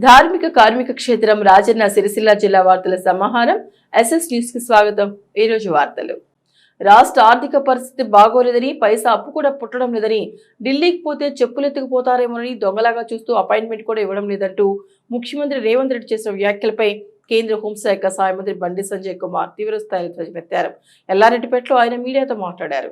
ధార్మిక కార్మిక క్షేత్రం రాజన్న సిరిసిల్ల జిల్లా వార్తల సమాహారం ఎస్ఎస్ న్యూస్ కి స్వాగతం। ఈ రోజు వార్తలు। రాష్ట్ర ఆర్థిక పరిస్థితి బాగోలేదని పైసా అప్పు కూడా పుట్టడం లేదని ఢిల్లీకి పోతే చెప్పులెత్తుకుపోతారేమోనని దొంగలాగా చూస్తూ అపాయింట్మెంట్ కూడా ఇవ్వడం లేదంటూ ముఖ్యమంత్రి రేవంత్ రెడ్డి చేసిన వ్యాఖ్యలపై కేంద్ర హోంశాఖ సహాయ మంత్రి బండి సంజయ్ కుమార్ తీవ్ర స్థాయిలో ధ్వజమెత్తారు। ఎల్లారెడ్డిపేటలో ఆయన మీడియాతో మాట్లాడారు।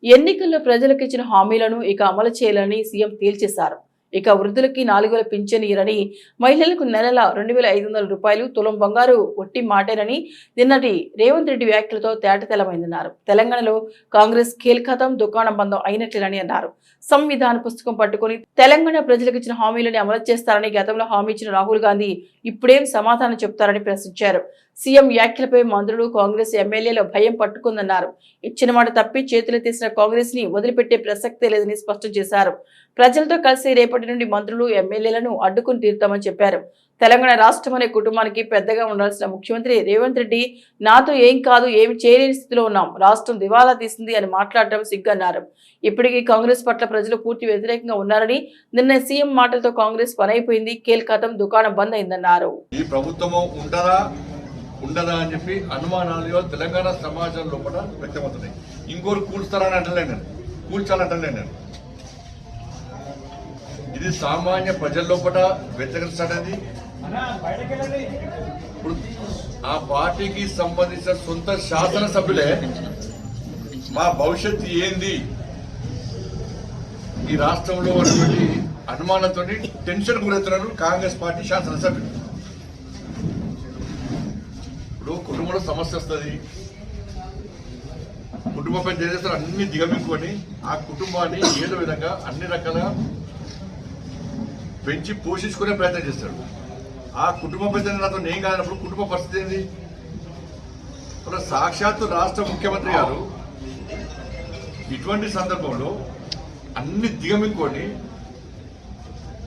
ఎన్నికల్లో ప్రజలకు ఇచ్చిన హామీలను ఇక అమలు చేయాలని సీఎం తేల్చేశారు। ఇక వృద్ధులకి 4000 పింఛన్ ఇయ్యరని, మహిళలకు నెలల 2500 రూపాయలు, తులం బంగారు ఒట్టి మాటేనని నిన్నటి రేవంత్ రెడ్డి వ్యాఖ్యలతో తేటతెల్లమైందన్నారు। తెలంగాణలో కాంగ్రెస్ కీలకతం దుకాణం బంధం అయినట్లేనని అన్నారు। సంవిధాన పుస్తకం పట్టుకుని తెలంగాణ ప్రజలకు ఇచ్చిన హామీలను అమలు చేస్తారని గతంలో హామీ ఇచ్చిన రాహుల్ గాంధీ ఇప్పుడేం సమాధానం చెప్తారని ప్రశ్నించారు। సీఎం వ్యాఖ్యలపై మంత్రులు, కాంగ్రెస్ ఎమ్మెల్యేల భయం పట్టుకుందన్నారు। ఇచ్చిన మాట తప్పి చేతులు తీసిన కాంగ్రెస్ ని వదిలిపెట్టే ప్రసక్తే లేదని స్పష్టం చేశారు। ప్రజలతో కలిసి రేపటి నుండి మంత్రులు, ఎమ్మెల్యేలను అడ్డుకుని తీరుతామని చెప్పారు। తెలంగాణ రాష్ట్రం అనే కుటుంబానికి పెద్దగా ఉండాల్సిన ముఖ్యమంత్రి రేవంత్ రెడ్డి నాతో ఏం కాదు, ఏమి చేయలేని స్థితిలో ఉన్నాం, రాష్ట్రం దివాలా తీసింది అని మాట్లాడటం సిగ్గన్నారు। ఇప్పటికీ కాంగ్రెస్ పట్ల ప్రజలు పూర్తి వ్యతిరేకంగా ఉన్నారని, నిన్న సీఎం మాటలతో కాంగ్రెస్ పనైపోయింది, కీలకతం దుకాణం బంద్ అయిందన్నారు। ఈ ప్రభుత్వం ఉండదా అని చెప్పి అనుమానాలు తెలంగాణ సమాజం లోపల వ్యక్తమవుతున్నాయి। ఇంకోరు కూల్స్తారని అంటలేను నేను, కూల్చాలంటలేను నేను। ఇది సామాన్య ప్రజల లోపల వ్యతిరేకించడానికి ఇప్పుడు ఆ పార్టీకి సంబంధించిన సొంత శాసనసభ్యులే మా భవిష్యత్తు ఏంది ఈ రాష్ట్రంలో ఉన్నటువంటి అనుమానంతో టెన్షన్ గురవుతున్నారు కాంగ్రెస్ పార్టీ శాసనసభ్యులు। ఇప్పుడు కుటుంబంలో సమస్య వస్తుంది, కుటుంబంపై చేసేస్తారు అన్ని దిగమించుకొని ఆ కుటుంబాన్ని ఏదో విధంగా అన్ని రకాల పెంచి పోషించుకునే ప్రయత్నం చేస్తాడు। ఆ కుటుంబ పెద్ద నాతో నేను కానప్పుడు కుటుంబ పరిస్థితి ఏంది? సాక్షాత్తు రాష్ట్ర ముఖ్యమంత్రి గారు ఇటువంటి సందర్భంలో అన్ని దిగమించుకొని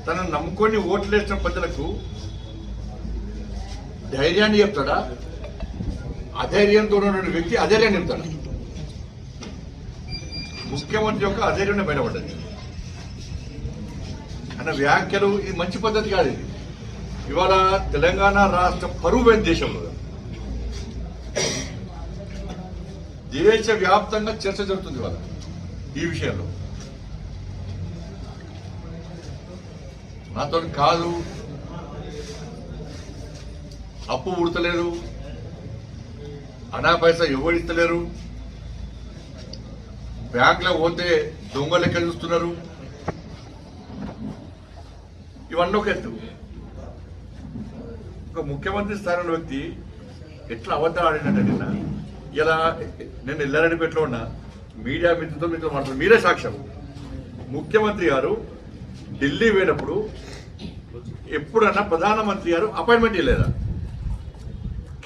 తనను నమ్ముకొని ఓట్లు వేసిన ప్రజలకు ధైర్యాన్ని చెప్తాడా? అధైర్యంతో ఉన్న వ్యక్తి అధైర్యాన్ని చెప్తాడా? ముఖ్యమంత్రి యొక్క అధైర్యాన్ని బయటపడ్డది అన్న వ్యాఖ్యలు ఇది మంచి పద్ధతి కాదు। ఇది ఇవాళ తెలంగాణ రాష్ట్ర పరువు దేశంలో దేశవ్యాప్తంగా చర్చ జరుగుతుంది ఇవాళ ఈ విషయంలో। నాతో కాదు, అప్పు ఉడతలేరు, అనా పైసా ఎవరిస్తలేరు, బ్యాంకులో పోతే దొంగ లెక్క చూస్తున్నారు, ఇవన్నీ ఒక ఎత్తు। ఒక ముఖ్యమంత్రి స్థానంలో వ్యక్తి ఎట్లా అబద్ధాలు ఆడినట్టు నిన్న ఇలా నేను ఎల్లారెడ్డిపేటలో ఉన్నా మీడియా మిత్రులతో మాట్లాడుతున్నా, మీరే సాక్ష్యం। ముఖ్యమంత్రి గారు ఢిల్లీ పోయినప్పుడు ఎప్పుడన్నా ప్రధానమంత్రి గారు అపాయింట్మెంట్ ఇవ్వలేదా?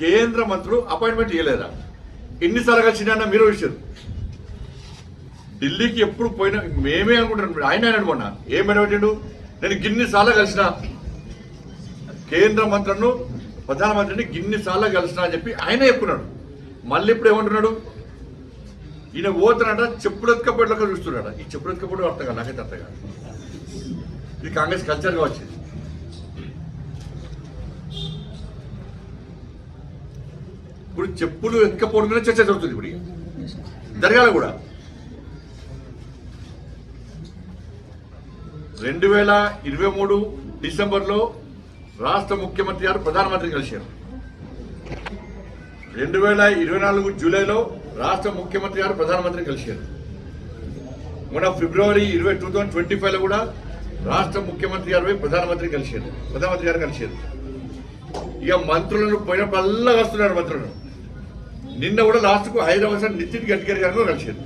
కేంద్ర మంత్రులు అపాయింట్మెంట్ ఇవ్వలేదా? ఎన్నిసార్లు కలిసినా మీరు విషయం ఢిల్లీకి ఎప్పుడు పోయినా మేమే అనుకుంటున్నాం, ఆయన అనుకున్నా ఏం పెట్టిండు, నేను గిన్నిసార్లు కలిసిన కేంద్ర మంత్రులను ప్రధానమంత్రిని గిన్నిసార్లు కలిసిన అని చెప్పి ఆయన చెప్పుకున్నాడు। మళ్ళీ ఇప్పుడు ఏమంటున్నాడు, ఈయన పోతున్నాడ చెప్పులెత్తుకపోయేట్లుగా చూస్తున్నాడు। ఈ చెప్పులెత్తుకపోవడం అర్థం కాదు, నాకైతే అర్థం కాదు। ఇది కాంగ్రెస్ కల్చర్గా వచ్చింది। ఇప్పుడు చెప్పులు ఎత్తుకపోవడం మీద చర్చ జరుగుతుంది, ఇప్పుడు జరగాలి కూడా। 2023 డిసెంబర్లో రాష్ట్ర ముఖ్యమంత్రి గారు ప్రధానమంత్రిని కలిశారు। 2024 జూలైలో రాష్ట్ర ముఖ్యమంత్రి గారు ప్రధానమంత్రిని కలిశారు। మొన్న ఫిబ్రవరి 2025లో కూడా రాష్ట్ర ముఖ్యమంత్రి గారు ప్రధానమంత్రి గారు కలిశారు। ఇక మంత్రులను పోయినప్పుడల్లా వస్తున్నారు మంత్రులను। నిన్న కూడా లాస్ట్కు హైదరాబాద్ నితిన్ గడ్కరీ గారు కూడా కలిశారు।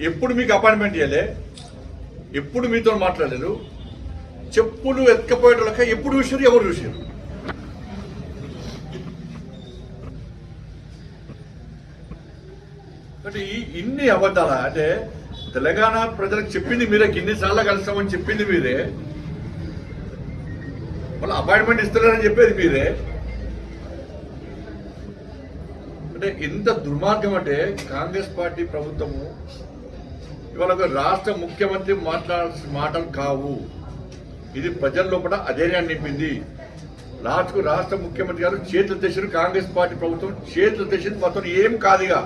ఎప్పుడు మీకు అపాయింట్మెంట్ ఇవ్వలే, ఎప్పుడు మీతో మాట్లాడలేదు, చెప్పులు ఎత్తుకపోయేటోళ్ళక ఎప్పుడు చూసారు, ఎవరు చూసారు? అంటే ఇన్ని అబద్ధాలా? అంటే తెలంగాణ ప్రజలకు చెప్పింది మీరే, ఇన్నిసార్లు కలుస్తామని చెప్పింది మీరే, మళ్ళీ అపాయింట్మెంట్ ఇస్తున్నారని చెప్పేది మీరే। అంటే ఎంత దుర్మార్గం అంటే కాంగ్రెస్ పార్టీ ప్రభుత్వము ఇవాళ ఒక రాష్ట్ర ముఖ్యమంత్రి మాట్లాడాల్సిన మాటలు కావు. ఇది ప్రజల లోపల అధైర్యాన్ని నింపింది. రాష్ట్ర ముఖ్యమంత్రి గారు చేతులు తెచ్చిన కాంగ్రెస్ పార్టీ ప్రభుత్వం చేతులు తెచ్చింది మొత్తం ఏం కాదుగా,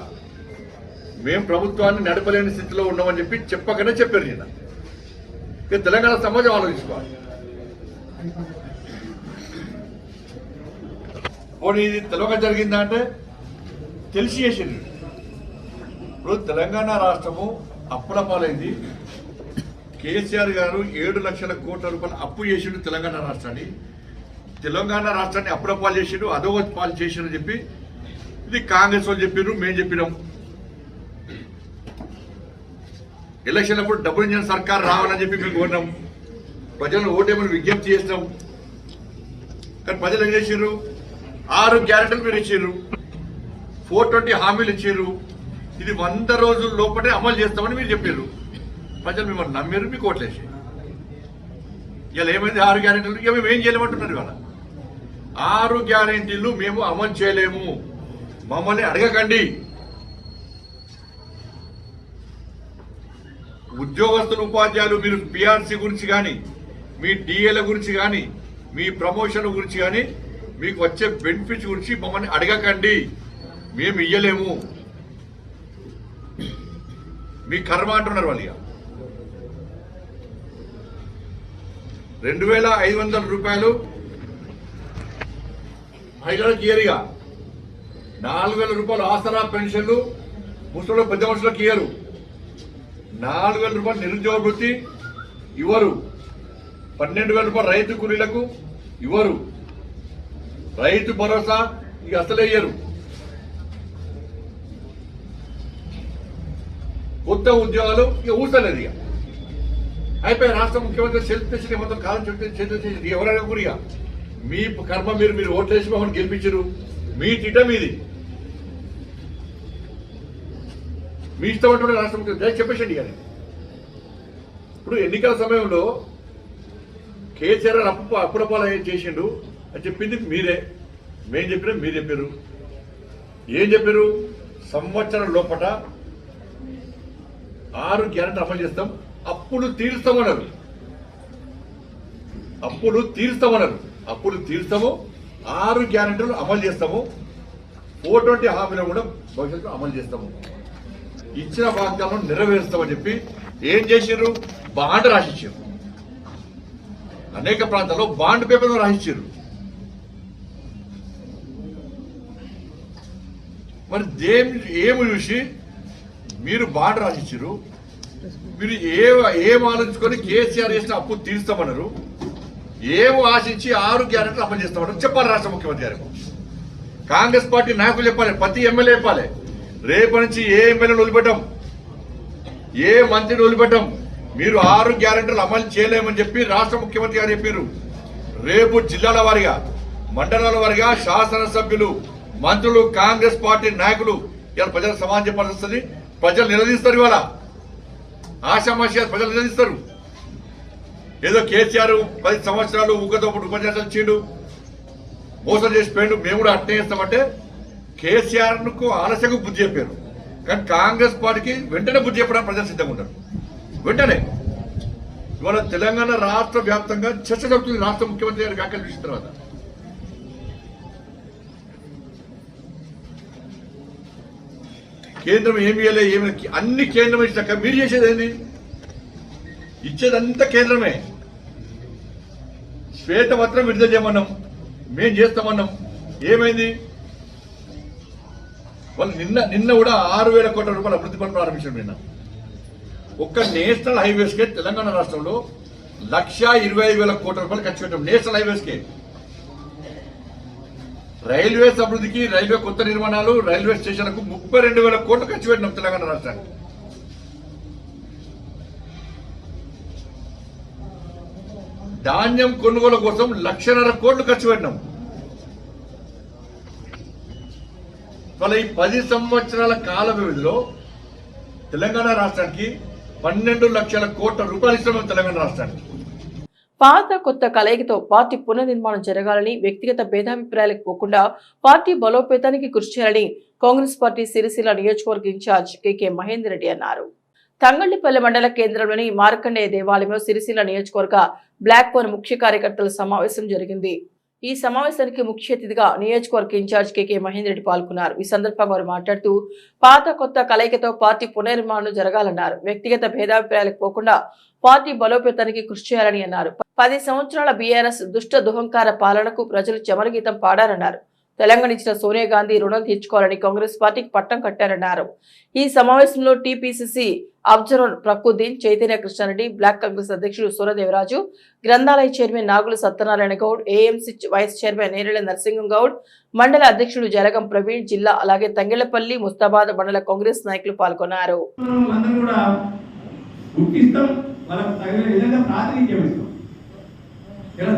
మేము ప్రభుత్వాన్ని నడపలేని స్థితిలో ఉన్నామని చెప్పకనే చెప్పారు. నిన్న ఇక తెలంగాణ సమాజం ఆలోచించుకోవాలి. పోనీ ఇది తెలవక జరిగిందా అంటే తెలిసి చేసింది. ఇప్పుడు తెలంగాణ రాష్ట్రము అప్పుల పాలైంది. కేసీఆర్ గారు 7 లక్షల కోట్ల రూపాయలు అప్పు చేసిండు తెలంగాణ రాష్ట్రాన్ని. తెలంగాణ రాష్ట్రాన్ని అప్పుల పాలు చేసిండు, అధోగతి పాలు చేసిండు చెప్పి ఇది కాంగ్రెస్ వాళ్ళు చెప్పారు, మేము చెప్పినాం. ఎలక్షన్ అప్పుడు డబ్బులు ఇచ్చిన సర్కార్ రావాలని చెప్పి మేము కోరినాం. ప్రజలను ఓటేమని విజ్ఞప్తి చేసినాం. కానీ ప్రజలు ఏం చేసారు? 6 గ్యారెంటీలు మీరు ఇచ్చారు, 420 హామీలు ఇచ్చారు. ఇది 100 రోజుల లోపలే అమలు చేస్తామని మీరు చెప్పారు. ప్రజలు మిమ్మల్ని నమ్మారు, మీకు ఓట్లేసి. ఇలా ఏమైంది? 6 గ్యారెంటీలు ఇక మేము ఏం చేయలేమంటున్నారు. ఇవాళ 6 గ్యారెంటీలు మేము అమలు చేయలేము, మమ్మల్ని అడగకండి. ఉద్యోగస్తులు, ఉపాధ్యాయులు మీరు పిఆర్సీ గురించి కానీ, మీ డిఏల గురించి కానీ, మీ ప్రమోషన్ గురించి కానీ, మీకు వచ్చే బెనిఫిట్స్ గురించి మమ్మల్ని అడగకండి, మేము ఇయ్యలేము. మీ కర్మ అంటున్నారు వాళ్ళు. ఇక 2500 రూపాయలు మహిళలకు ఇయరుగా, 4000 రూపాయలు ఆసరా పెన్షన్లు ముసలు పెద్ద మనుషులకు ఇయ్యరు, 4000 రూపాయలు నిరుద్యోగ వృత్తి ఇవ్వరు, 12,000 రూపాయలు రైతు కూలీలకు ఇవ్వరు, రైతు భరోసా ఇక అసలే ఇయ్యరు. కొత్త ఉద్యోగాలు ఇక ఊసలేదు. ఇక అయిపోయి రాష్ట్ర ముఖ్యమంత్రి సెల్ఫ్ తెచ్చి మొత్తం కాలం చేతి ఎవరైనా కూడా ఇక మీ కర్మ, మీరు ఓట్లేసి మమ్మల్ని గెలిపించరు, మీ తిట్టం ఇది, మీ ఇష్టం అంటున్న రాష్ట్ర ముఖ్యమంత్రి చెప్పేసండి. కానీ ఇప్పుడు ఎన్నికల సమయంలో కేసీఆర్ అప్పుల పాలు చేసిండు అని చెప్పింది మీరే, మేం చెప్పినా మీరు చెప్పారు. ఏం చెప్పారు? సంవత్సరం లోపల 6 గ్యారెంటీ అమలు చేస్తాం, అప్పులు తీరుస్తామన్నారు. అప్పులు తీరుస్తాము, 6 గ్యారెంటీలు అమలు చేస్తాము, 420 హామీలను కూడా భవిష్యత్తులో అమలు చేస్తాము, ఇచ్చిన వాగ్దానాలను నెరవేరుస్తామని చెప్పి ఏం చేశారు? బాండ్ రాసిచ్చారు. అనేక ప్రాంతాల్లో బాండ్ పేపర్లు రాసిచ్చారు. మరి ఏమి చూసి మీరు బాండ్ రాసిచ్చారు? మీరు ఏం ఆలోచించుకొని కేసీఆర్ చేసిన అప్పు తీరుస్తామన్నారు, ఏం ఆశించి 6 గ్యారెంటీలు అమలు చేస్తామన్నారు చెప్పాలి రాష్ట్ర ముఖ్యమంత్రి గారు. కాంగ్రెస్ పార్టీ నాయకులు చెప్పాలి, ప్రతి ఎమ్మెల్యే చెప్పాలి. రేపటి నుంచి ఏ ఎమ్మెల్యేలు వదిలిపెట్టాం, ఏ మంత్రిని వదిలిపెట్టాం, మీరు 6 గ్యారెంటీలు అమలు చేయలేమని చెప్పి రాష్ట్ర ముఖ్యమంత్రి గారు చెప్పారు. రేపు జిల్లాల వారిగా, మండలాల వారిగా శాసనసభ్యులు, మంత్రులు, కాంగ్రెస్ పార్టీ నాయకులు ఇలా ప్రజలకు సమాధానం చెప్పాల్సి వస్తుంది. ప్రజలు నిలదీస్తారు. ఇవాళ ఆశామాష ప్రజలు నిలదీస్తారు. ఏదో కేసీఆర్ 10 సంవత్సరాలు ఊకతో ఉపన్యాసాలు ఇచ్చిండు, మోసం చేసిపోయాడు, మేము కూడా అట్నే చేస్తామంటే కేసీఆర్ కు ఆలస్యంగా బుద్ధి చెప్పారు. కానీ కాంగ్రెస్ పార్టీకి వెంటనే బుద్ధి చెప్పడానికి ప్రజలు సిద్ధంగా ఉంటారు. వెంటనే ఇవాళ తెలంగాణ రాష్ట్ర వ్యాప్తంగా చర్చ జరుగుతుంది. రాష్ట్ర ముఖ్యమంత్రి గారి వ్యాఖ్యలు చూసిన తర్వాత కేంద్రం ఏమి ఇవ్వలే, అన్ని కేంద్రం ఇచ్చినాక మీరు చేసేది ఏంది? ఇచ్చేదంతా కేంద్రమే. శ్వేతపత్రం విడుదల చేయమన్నాం, మేం చేస్తామన్నాం, ఏమైంది? వాళ్ళు నిన్న కూడా 6,000 కోట్ల రూపాయల అభివృద్ధి పనులు ప్రారంభించారు. నిన్న ఒక్క నేషనల్ హైవేస్ కే తెలంగాణ రాష్ట్రంలో 1,25,000 కోట్ల రూపాయలు ఖర్చు పెట్టాం. నేషనల్ హైవేస్ కే. రైల్వేస్ అభివృద్ధికి, రైల్వే కొత్త నిర్మాణాలు, రైల్వే స్టేషన్లకు 32,000 కోట్లు ఖర్చు పెట్టినాం తెలంగాణ రాష్ట్రానికి. ధాన్యం కొనుగోలు కోసం 1,50,000 కోట్లు ఖర్చు పెట్టినాం. వాళ్ళ ఈ 10 సంవత్సరాల కాల వ్యవధిలో తెలంగాణ రాష్ట్రానికి 12 లక్షల కోట్ల రూపాయలు ఇస్తున్నాం తెలంగాణ రాష్ట్రానికి. పాత కొత్త కలయికతో పార్టీ పునర్నిర్మాణం జరగాలని, వ్యక్తిగత భేదాభిప్రాయాలకు పోకుండా పార్టీ బలోపేతానికి కృషి చేయాలని కాంగ్రెస్ పార్టీ సిరిసిల్ల నియోజకవర్గ ఇన్ఛార్జ్ కెకే మహేందర్ రెడ్డి అన్నారు. తంగళ్లపల్లి మండల కేంద్రంలోని మార్కండేయ దేవాలయంలో సిరిసిల్ల నియోజకవర్గ బ్లాక్ బోన్ ముఖ్య కార్యకర్తల సమావేశం జరిగింది. ఈ సమావేశానికి ముఖ్య అతిథిగా నియోజకవర్గ ఇన్ఛార్జ్ కె మహేందర్ రెడ్డి పాల్గొన్నారు. ఈ సందర్భంగా వారు మాట్లాడుతూ పాత కొత్త కలయికతో పార్టీ పునర్నిర్మాణం జరగాలన్నారు. వ్యక్తిగత భేదాభిప్రాయాలకు పోకుండా పార్టీ బలోపేతానికి కృషి చేయాలని అన్నారు. 10 సంవత్సరాల బీఆర్ఎస్ దుష్ట దుహంకార పాలనకు ప్రజలు చమరగీతం పాడారన్నారు. తెలంగాణ ఇచ్చిన సోనియా గాంధీ రుణం తీర్చుకోవాలని కాంగ్రెస్ పార్టీకి పట్టం కట్టారన్నారు. ఈ సమావేశంలో టీపీసీసీ అబ్జర్వర్ ప్రకృద్దీన్, చైతన్య కృష్ణారెడ్డి, బ్లాక్ కాంగ్రెస్ అధ్యక్షుడు సూరదేవరాజు, గ్రంథాలయ chairman Nagula Satyanarayana Goud, AMC vice chairman Nerella Narasimham Goud, మండల అధ్యక్షుడు జలగం ప్రవీణ్, జిల్లా అలాగే తంగెళ్లపల్లి, ముస్తాబాద్ మండల కాంగ్రెస్ నాయకులు పాల్గొన్నారు.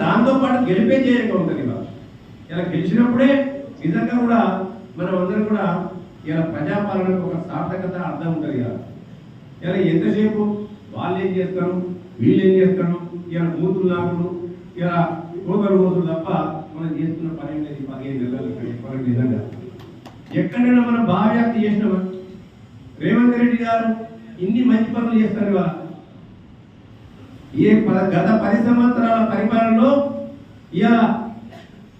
దాంతో పాటు గెలిపే చేయక ఉంటుంది. ఇలా గెలిచినప్పుడే నిజంగా కూడా మనం అందరం కూడా ఇలా ప్రజాపాలనకు ఒక సార్థకత అర్థం ఉంటుంది. ఇలా ఎంతసేపు వాళ్ళు ఏం చేస్తారు, వీళ్ళు ఏం చేస్తారు, ఇలా మూతులు నాకులు, ఇలా కోతలు రోజులు తప్ప మనం చేస్తున్న పని అనేది 15 నెలలు ఇక్కడ నిజంగా ఎక్కడైనా మనం భావ్యాప్తి చేసినామా? రేవంత్ రెడ్డి గారు ఇన్ని మంచి పనులు చేస్తారు. ఇవాళ గత 10 సంవత్సరాల పరిపాలనలో ఇలా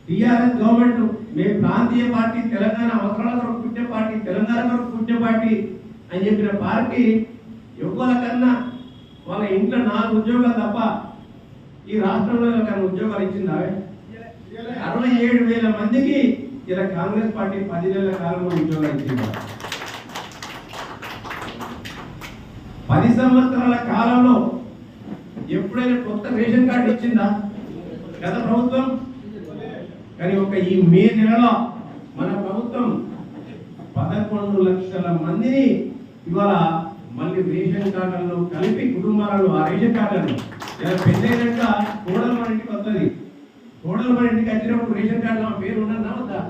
టీఆర్ఎస్ గవర్నమెంట్ మేము ప్రాంతీయ పార్టీ, తెలంగాణ అవసరాల కొరకు పుట్టే పార్టీ, తెలంగాణ కొరకు పుట్టే పార్టీ అని చెప్పిన పార్టీ ఎవరి కన్నా వాళ్ళ ఇంట్లో 4 ఉద్యోగాలు తప్ప ఈ రాష్ట్రంలో కన్నా ఉద్యోగాలు ఇచ్చిందా? 67,000 మందికి ఇలా కాంగ్రెస్ పార్టీ 10 నెలల కాలంలో ఉద్యోగాలు ఇచ్చింది. 10 సంవత్సరాల కాలంలో ఎప్పుడైనా కొత్త రేషన్ కార్డు ఇచ్చిందా గత ప్రభుత్వం? కానీ ఒక ఈ మే నెలలో మన ప్రభుత్వం 11 లక్షల మందిని ఇవాళ మళ్ళీ రేషన్ కార్డులను కలిపి కుటుంబాలను ఆ రేషన్ కార్డులను ఇలా పెద్దయినాక కోడలు మన ఇంటికి వస్తుంది. కోడలు మన ఇంటికి వచ్చినప్పుడు రేషన్ కార్డులో పేరు ఉన్నదా వద్దా?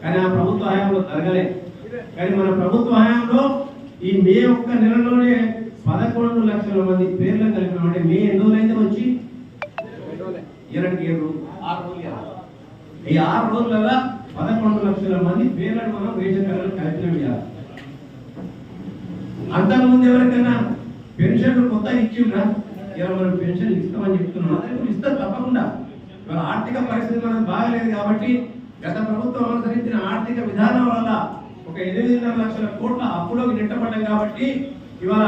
కానీ ఆ ప్రభుత్వ హయాంలో జరగలే. కానీ మన ప్రభుత్వ హయాంలో ఈ మే ఒక్క నెలలోనే 11 లక్షల మంది పేర్లను కలిపినాం. అంటే మే ఎన్ని రోజులైతే వచ్చి 7 రోజులు ఈ 6 రోజులలో 11 లక్షల మంది పేర్లను మనం రేషన్ కార్డులు కలిపినాం. అంతకుముందు ఎవరికైనా పెన్షన్లు కొత్త ఇచ్చిండ్రా? ఇలా మనం పెన్షన్ ఇస్తామని చెప్తున్నాం. అదే ఇస్తారు తప్పకుండా. ఇవాళ ఆర్థిక పరిస్థితి మనకు బాగలేదు కాబట్టి గత ప్రభుత్వం అనుసరించిన ఆర్థిక విధానం వల్ల ఒక 8.5 లక్షల కోట్ల అప్పులోకి నెట్టబడ్డాం. కాబట్టి ఇవాళ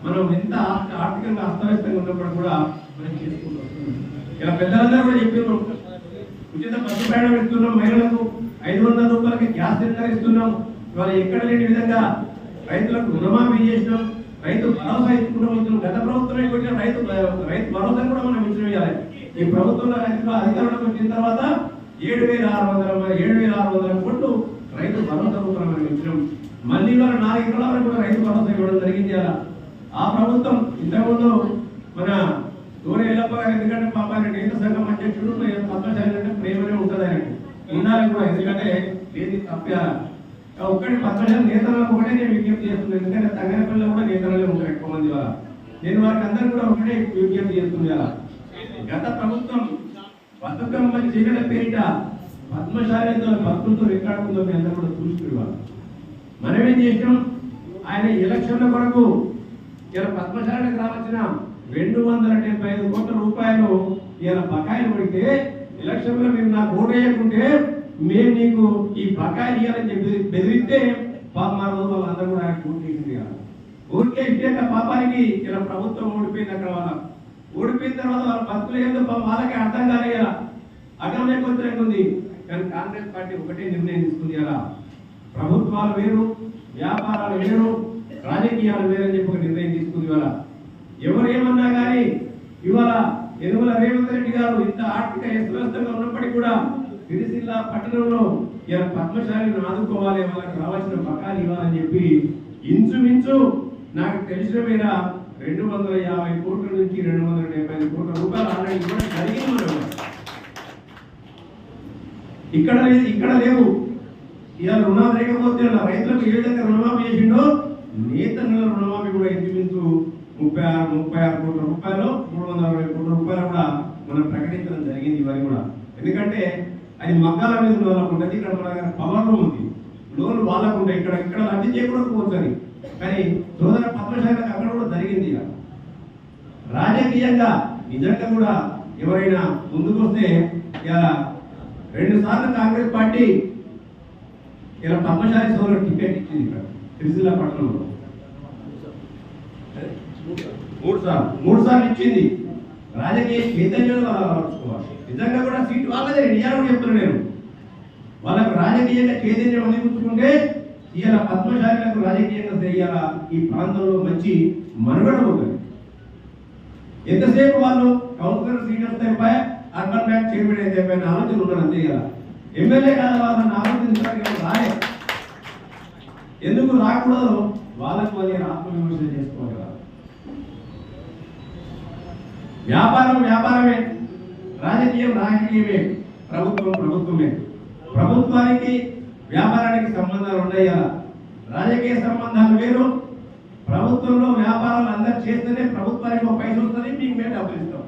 మనం ఎంత ఆర్థికంగా అస్తవ్యస్తంగా ఉన్నప్పుడు కూడా మనం చేసుకుంటూ వస్తున్నాం. ఇలా పెద్దలందరూ కూడా చెప్పినాం, ఉచిత బస్సు ప్రయాణం ఇస్తున్నాం, మహిళలకు 500 రూపాయలకి గ్యాస్ సిలిండర్ ఇస్తున్నాం. ఇవాళ ఎక్కడ లేని విధంగా రైతులకు రుణమాఫీ చేసినాం, రైతు భరోసా ఇచ్చుకుంటూ వస్తున్నాం. గత ప్రభుత్వమే కొట్టిన రైతు భరోసా కూడా మనం ఇచ్చిన ఈ ప్రభుత్వంలో అధికారంలోకి వచ్చిన తర్వాత 7,600 కోట్లు రైతు భరోసా రూపంలో మనం ఇచ్చినాం. మళ్ళీ ఇవాళ 4 ఎకరాల వరకు కూడా రైతు భరోసా ఇవ్వడం జరిగింది. ఆ ప్రభుత్వం ఇంతకుముందు మన దూర ఎల్లప్ప గారు, ఎందుకంటే పాప ఆయన నేత సంఘం అధ్యక్షుడు, పద్మశాలి అంటే ప్రేమనే ఉంటుంది ఆయనకు ఉండాలి కూడా, ఎందుకంటే ఏది తప్పారా ఒక్కటి పద్మశాలి నేతలకు ఒకటే నేను విజ్ఞప్తి చేస్తున్నాను. ఎందుకంటే తంగనపల్లిలో కూడా నేతలే ఉంటారు ఎక్కువ మంది. వాళ్ళ నేను వారికి అందరూ కూడా ఒకటే విజ్ఞప్తి చేస్తున్నాను. గత ప్రభుత్వం బతుకమ్మ చీకటి పేరిట పద్మశాలితో భక్తులతో రెక్కాడుతుందో మీ అందరూ కూడా చూస్తున్నారు. మనమేం చేసినాం, ఆయన ఎలక్షన్ల కొరకు ఇలా పద్మశాలకు రావాల్సిన 275 కోట్ల రూపాయలు ఇలా బకాయిలు పడితే ఎలక్షన్లో మీరు నాకు ఓటు వేయకుంటే మేము నీకు ఈ బకాయిలు ఇవ్వాలని చెప్పి బెదిరిస్తే మా రోజు వాళ్ళందరూ కూడా ఆయన ఓటు వేసింది. ఊరికే ఇచ్చేట పాపానికి ఇలా ప్రభుత్వం ఓడిపోయింది. అక్కడ వాళ్ళ ఓడిపోయిన తర్వాత వాళ్ళ భక్తులు ఏదో వాళ్ళకి అర్థం కాలే. ఇలా అగమ్య గోచరంగా ఉంది. కానీ కాంగ్రెస్ పార్టీ ఒకటే నిర్ణయం తీసుకుంది, ఇలా ప్రభుత్వాలు వేరు, వ్యాపారాలు వేరు, రాజకీయాలు వేరని చెప్పి ఒక నిర్ణయం తీసుకుంది. ఇవాళ ఎవరేమన్నా కానీ ఇవాళ యనుమల రేవంత్ రెడ్డి గారు ఇంత ఆర్థిక వ్యవస్థగా ఉన్నప్పటికీ కూడా సిరిసిల్ల పట్టణంలో ఇలా పద్మశాలిని ఆదుకోవాలి, వాళ్ళకి రావాల్సిన బకాలు ఇవ్వాలని చెప్పి ఇంచుమించు నాకు తెలిసిన మీద 250 కోట్ల నుంచి 275 కోట్ల రూపాయలు ఆల్రెడీ ఇవ్వడం జరిగింది. ఇక్కడ లేవు. ఇలా రుణాలు లేకపోతే రైతులకు ఏ విధంగా రుణమాఫీ చేసిండో నేతల రుణమాఫీ కూడా ఇంచుమించు 36 కోట్ల రూపాయలు, 360 కోట్ల రూపాయలు కూడా మనం ప్రకటించడం జరిగింది. ఇవన్నీ కూడా ఎందుకంటే అది మగ్గాల మీద ఉన్న వాళ్ళకు ఉంటుంది. ఇక్కడ మన పవర్ ఉంది, లోన్లు వాళ్ళకు ఉంటాయి. ఇక్కడ లబ్ధి చేయకూడకపోవచ్చు. కానీ సోదర పద్మశాలకు అక్కడ కూడా జరిగింది. రాజకీయంగా నిజంగా కూడా ఎవరైనా ముందుకు వస్తే ఇలా 2 సార్లు కాంగ్రెస్ పార్టీ ఇలా పద్మశాలి సోదరు టికెట్ ఇచ్చింది ఇక్కడ సిరిసిల్ల పట్టణంలో 3 సార్లు ఇచ్చింది. రాజకీయ చైతన్యం అలవర్చుకోవాలి. నిజంగా కూడా సీటు వాళ్ళదే. నిజాలు కూడా చెప్తున్నాను నేను. వాళ్ళకు రాజకీయంగా చైతన్యం అందిపుచ్చుకుంటే ఇలా పద్మశాలకు రాజకీయంగా చేయాల ఈ ప్రాంతంలో మంచి మనుగడ ఉంటుంది. ఎంతసేపు వాళ్ళు కౌన్సిలర్ సీట్ వస్తే అర్బన్ బ్యాంక్ చైర్మన్ అయితే ఆలోచన ఉన్నారు అంతే కదా. ఎమ్మెల్యే కాదు వాళ్ళని ఆలోచించడానికి రాలే. ఎందుకు రాకూడదు వాళ్ళకు మళ్ళీ ఆత్మవిమర్శన చేసుకోవాలి కదా. వ్యాపారం వ్యాపారమే, రాజకీయం రాజకీయమే, ప్రభుత్వం ప్రభుత్వమే. ప్రభుత్వానికి వ్యాపారానికి సంబంధాలు ఉన్నాయి కదా. రాజకీయ సంబంధాలు వేరు. ప్రభుత్వంలో వ్యాపారాలు అందరూ చేస్తేనే ప్రభుత్వానికి ఒక పైసలు వస్తుంది, మీకు మేము డబ్బులు ఇస్తాం.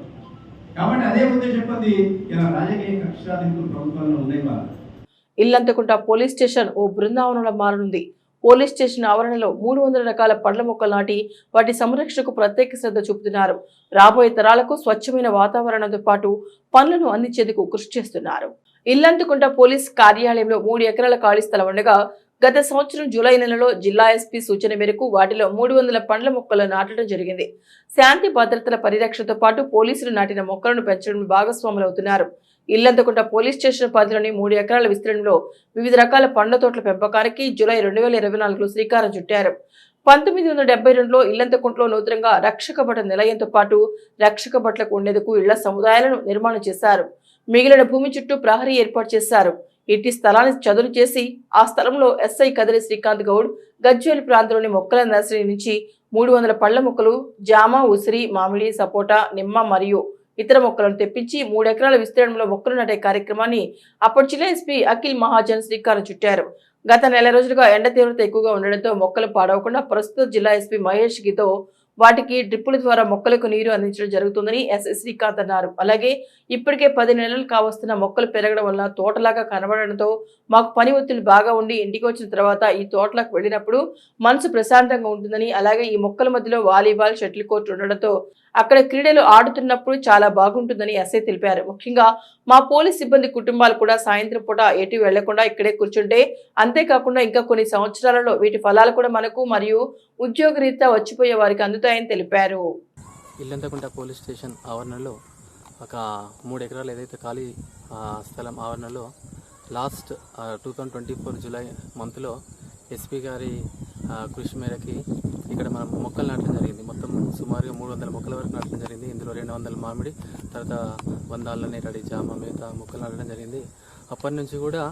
కాబట్టి అదే ఉద్దేశం కొద్ది ఇలా రాజకీయ కక్ష సాధింపులు ప్రభుత్వంలో ఉన్నాయి వాళ్ళు. ఇల్లంతకుంట పోలీస్ స్టేషన్ ఓ బృందావనంలో మారనుంది. పోలీస్ స్టేషన్ ఆవరణలో 300 రకాల పండ్ల మొక్కలు నాటి వాటి సంరక్షణకు ప్రత్యేక శ్రద్ధ చూపుతున్నారు. రాబోయే తరాలకు స్వచ్ఛమైన వాతావరణంతో పాటు పండ్లను అందించేందుకు కృషి చేస్తున్నారు. ఇల్లంతకుంట పోలీస్ కార్యాలయంలో 3 ఎకరాల ఖాళీ స్థలం ఉండగా గత సంవత్సరం జూలై నెలలో జిల్లా ఎస్పీ సూచన మేరకు వాటిలో 300 పండ్ల మొక్కలు నాటడం జరిగింది. శాంతి భద్రతల పరిరక్షణతో పాటు పోలీసులు నాటిన మొక్కలను పెంచడం భాగస్వాములవుతున్నారు. ఇల్లంతకుంట పోలీస్ స్టేషన్ పరిధిలోని 3 ఎకరాల విస్తీర్ణంలో వివిధ రకాల పండ్ల తోటల పెంపకానికి జూలై 2024లో శ్రీకారం చుట్టారు. 1972లో ఇల్లంతకుంటలో నూతనంగా రక్షక భట నిలయంతో పాటు రక్షక భట్లకు ఉండేందుకు ఇళ్ల సముదాయాలను నిర్మాణం చేశారు. మిగిలిన భూమి చుట్టూ ప్రహరీ ఏర్పాటు చేశారు. ఇట్టి స్థలాన్ని చదును చేసి ఆ స్థలంలో ఎస్ఐ కదిరి శ్రీకాంత్ గౌడ్ గజ్వేల్ ప్రాంతంలోని మొక్కల నర్సరీ నుంచి 300 పళ్ల మొక్కలు, జామ, ఉసిరి, మామిడి, సపోటా, నిమ్మ మరియు ఇతర మొక్కలను తెప్పించి 3 ఎకరాల విస్తీర్ణంలో మొక్కలు నాటే కార్యక్రమాన్ని అప్పటి జిల్లా ఎస్పీ అఖిల్ మహాజన్ శ్రీకారం చుట్టారు. గత నెల రోజులుగా ఎండ తీవ్రత ఎక్కువగా ఉండడంతో మొక్కలు పాడవకుండా ప్రస్తుత జిల్లా ఎస్పీ మహేష్ గితో వాటికి డ్రిప్పుల ద్వారా మొక్కలకు నీరు అందించడం జరుగుతుందని ఎస్ఐ శ్రీకాంత్ అన్నారు. అలాగే ఇప్పటికే 10 నెలలు కావస్తున్న మొక్కలు పెరగడం వల్ల తోటలాగా కనబడడంతో మాకు పని ఒత్తిడి బాగా ఉండి ఇంటికి వచ్చిన తర్వాత ఈ తోటలకు వెళ్ళినప్పుడు మనసు ప్రశాంతంగా ఉంటుందని, అలాగే ఈ మొక్కల మధ్యలో వాలీబాల్, షటిల్ కోర్టు ఉండడంతో అక్కడ క్రీడలు ఆడుతున్నప్పుడు చాలా బాగుంటుందని ఎస్ఐ తెలిపారు. ముఖ్యంగా మా పోలీస్ సిబ్బంది కుటుంబాలు కూడా సాయంత్రం పూట ఎటు వెళ్లకుండా ఇక్కడే కూర్చుంటే, అంతేకాకుండా ఇంకా కొన్ని సంవత్సరాలలో వీటి ఫలాలు కూడా మనకు మరియు ఉద్యోగరీత్యా వచ్చిపోయే వారికి అందుతాయని తెలిపారు. ఇల్లంతకుంట పోలీస్ స్టేషన్ ఆవరణలో ఒక 3 ఎకరాలు ఏదైతే ఖాళీ స్థలం ఆవరణలో లాస్ట్ 2024 జూలై మంత్లో ఎస్పీ గారి కృషి మేరకి ఇక్కడ మనం మొక్కలు నాటడం జరిగింది. మొత్తం సుమారుగా 300 మొక్కల వరకు నాటడం జరిగింది. ఇందులో 200 మామిడి, తర్వాత 100 నేరడి, జామ, మిగతా మొక్కలు నాటడం జరిగింది. అప్పటి నుంచి కూడా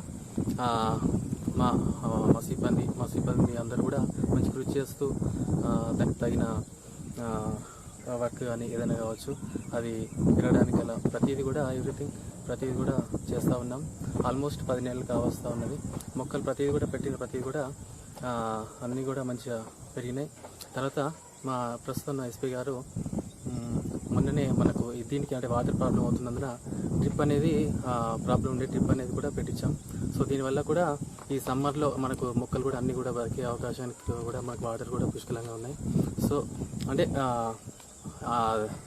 మా సిబ్బంది అందరూ కూడా మంచి కృషి చేస్తూ దానికి తగిన వర్క్ కానీ ఏదైనా కావచ్చు అది పెరగడానికి అలా ప్రతిదీ కూడా ప్రతిదీ కూడా చేస్తూ ఉన్నాం. ఆల్మోస్ట్ 10 నెలలు కావస్తూ ఉన్నది. మొక్కలు ప్రతిదీ కూడా ప్రతిదీ కూడా అన్నీ కూడా మంచిగా పెరిగినాయి. తర్వాత మా ప్రస్తుతం ఎస్పీ గారు మొన్ననే మనకు దీనికి అంటే వాటర్ ప్రాబ్లం అవుతున్నందున డ్రిప్ అనేది ప్రాబ్లం ఉండే డ్రిప్ అనేది కూడా పెట్టించాం. సో దీనివల్ల కూడా ఈ సమ్మర్లో మనకు మొక్కలు కూడా అన్నీ కూడా బతికే అవకాశానికి కూడా మనకు వాటర్ కూడా పుష్కలంగా ఉన్నాయి. సో అంటే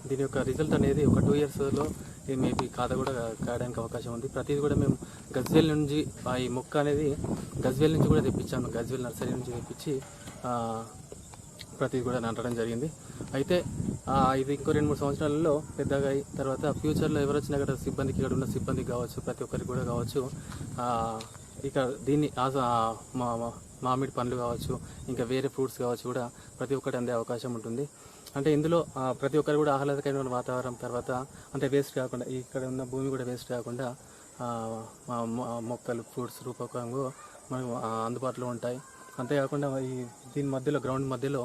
దీని యొక్క రిజల్ట్ అనేది ఒక 2 ఇయర్స్లో మేబీ ఖాతా కూడా కాయడానికి అవకాశం ఉంది. ప్రతిదీ కూడా మేము గజ్వేల్ నుంచి ఈ మొక్క అనేది గజ్వేల్ నుంచి కూడా తెప్పించాము. గజ్వేల్ నర్సరీ నుంచి తెప్పించి ప్రతిదీ కూడా నాటడం జరిగింది. అయితే ఇది ఇంకో 2-3 సంవత్సరాలలో పెద్దగా అయి తర్వాత ఫ్యూచర్లో ఎవరు వచ్చినా కూడా సిబ్బందికి ఇక్కడ ఉన్న సిబ్బందికి కావచ్చు, ప్రతి ఒక్కరికి కూడా కావచ్చు, ఇక దీన్ని మామిడి పండ్లు కావచ్చు, ఇంకా వేరే ఫ్రూట్స్ కావచ్చు కూడా ప్రతి ఒక్కటి అందే అవకాశం ఉంటుంది. అంటే ఇందులో ప్రతి ఒక్కరు కూడా ఆహ్లాదకరమైన వాతావరణం, తర్వాత అంటే వేస్ట్ కాకుండా ఇక్కడ ఉన్న భూమి కూడా వేస్ట్ కాకుండా మొక్కలు, ఫ్రూట్స్ రూపకంగా మనకు అందుబాటులో ఉంటాయి. అంతేకాకుండా దీని మధ్యలో గ్రౌండ్ మధ్యలో